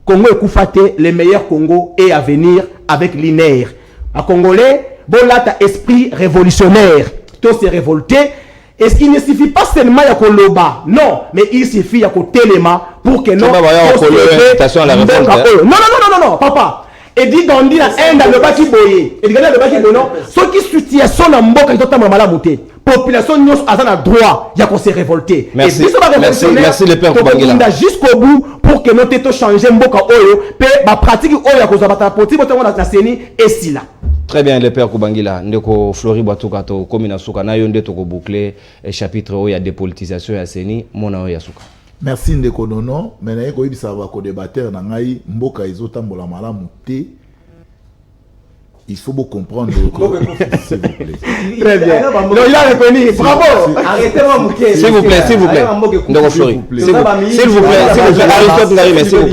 Congo ekufate les meilleurs Congo et à venir avec l'INER. À congolais, bolata esprit révolutionnaire. Tout se révolter. Est-ce qu'il ne suffit pas seulement à Koloba? Non, mais il suffit à Kotelema pour que non. Non, papa. Et dit dans la haine dans le baki boyé. Et dit dans le baki boyé non. Ce qui situation dans mboka ils ont mala monté. Population nous a un droit il y a qu'on s'est révolté. Merci. Merci le père Kubangila. Jusqu'au bout pour que nous t'éto changer mboka oyo pe ba pratique oyo ya kozabata poti botango na seni et si là. Très bien le père Kubangila. Ndeko Flori Batuka to komina suka na yo ndeto ko boucler chapitre oyo ya dépolitisation ya seni mona oyo ya suka. Merci Ndeko Nono. Maintenant, il y a un débatteur dans Naï, Mboka Izotambola Malamu T. Il faut comprendre que s'il vous plaît. Très bien. Non, il a reconnu. Bravo. Arrêtez-moi Mouké. S'il vous plaît. S'il vous plaît, Aristote Ngari, mais s'il vous plaît.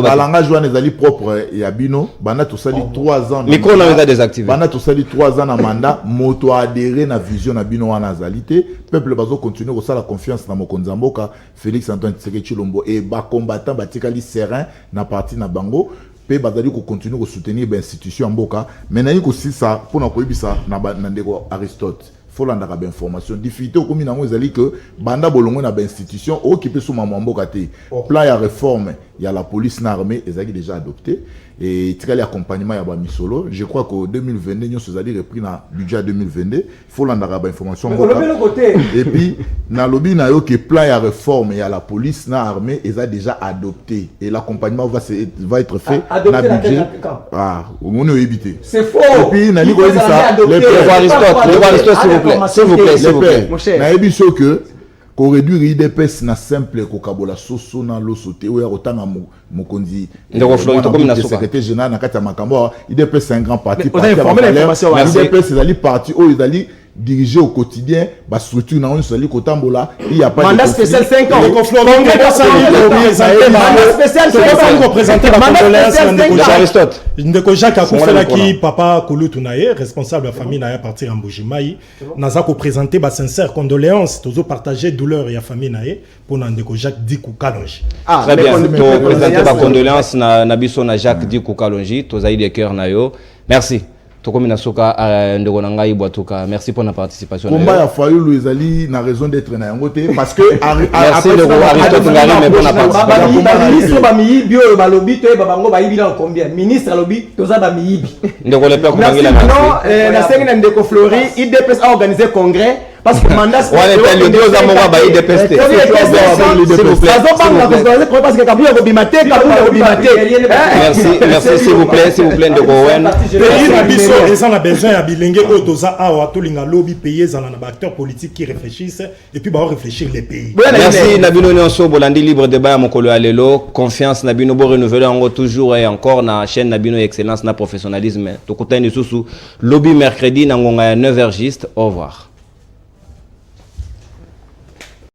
Balanga Joan est propre Yabino. Bana tout ça dit 3 ans. Micro n'a pas désactivé. Bana tout ça dit 3 ans à mandat. Moto adhéré na vision na Bino en azalité. Peuple bazo continue ko la confiance na Mokonzamboka Félix Antoine Tshisekedi Tshilombo et ba combattant batikali serein na parti na bango. Bazali ko continuer ko soutenir l'institution en Mboka mais na yiko si ça pour na koyebisa na ndeko Aristote faut landa ka information difficulté ko mina ngo ezali que banda bolongo na institution o qui peut sous Mboka te plan ya réforme il y a la police na armée ezali déjà adopté et tikali accompagnement ya ba misolo je crois que 2022 nous ezali repris na budget 2022 faut landa ka information et puis na lobby na yo que plan ya réforme ya la police na armée ezali déjà adopté et l'accompagnement va être fait na budget on est évité c'est faux et puis na liko ça le Aristote s'il vous plaît na ebiso que ko réduire IDPS na simple ko kabola soso na lo sauté ou ya otanga mokonzi ndeko Flori to comme na secrétaire général na kata makambo IDPS c'est un grand parti IDPS ezali parti o ezali dirigé au quotidien ba structure na on sali kotambola il y a pas mandat spécial 5 ans ndeko Flori mandat spécial 5 ans Aristote ndeko Jacques Akufela qui papa Kulutu naye responsable de la famille naye à partir en Mbujimai naza ko présenter ba sincère condoléances tozo partager douleur ya famille naye pour ndeko Jacques Dikou Kalonji. Très bien to présenter ba condoléances na biso na Jacques Dikou Kalonji toza de cœur na yo merci. Tokomina soka ndeko na ngai Bwatuka merci pour la participation. Combat ya Fayulu ezali na raison d'être na yango te parce que merci de Aristote Ngari mais pour la participation. Ministre ba miyibi oyo balobi to bango ba yibi na combien ministre alobi toza ba miyibi. Ndeko le père Kubangila merci. Non na sengi na ndeko Flori IDPS a organisé congrès parce que mandat on est le deux amoureux ba IDPS. S'il vous plaît. Merci s'il vous plaît ndeko Wen. Ils ont besoin à bilenge au dosa awa to linga lobby payer za na acteurs politiques qui réfléchissent et puis ba réfléchir les pays. Merci Nabino Nyonso Bolandi libre débat mokolo alelo confiance Nabino bo renouveler encore toujours et encore na chaîne Nabino excellence na professionnalisme to kutani susu lobby mercredi na ngonga ya 9h juste au revoir.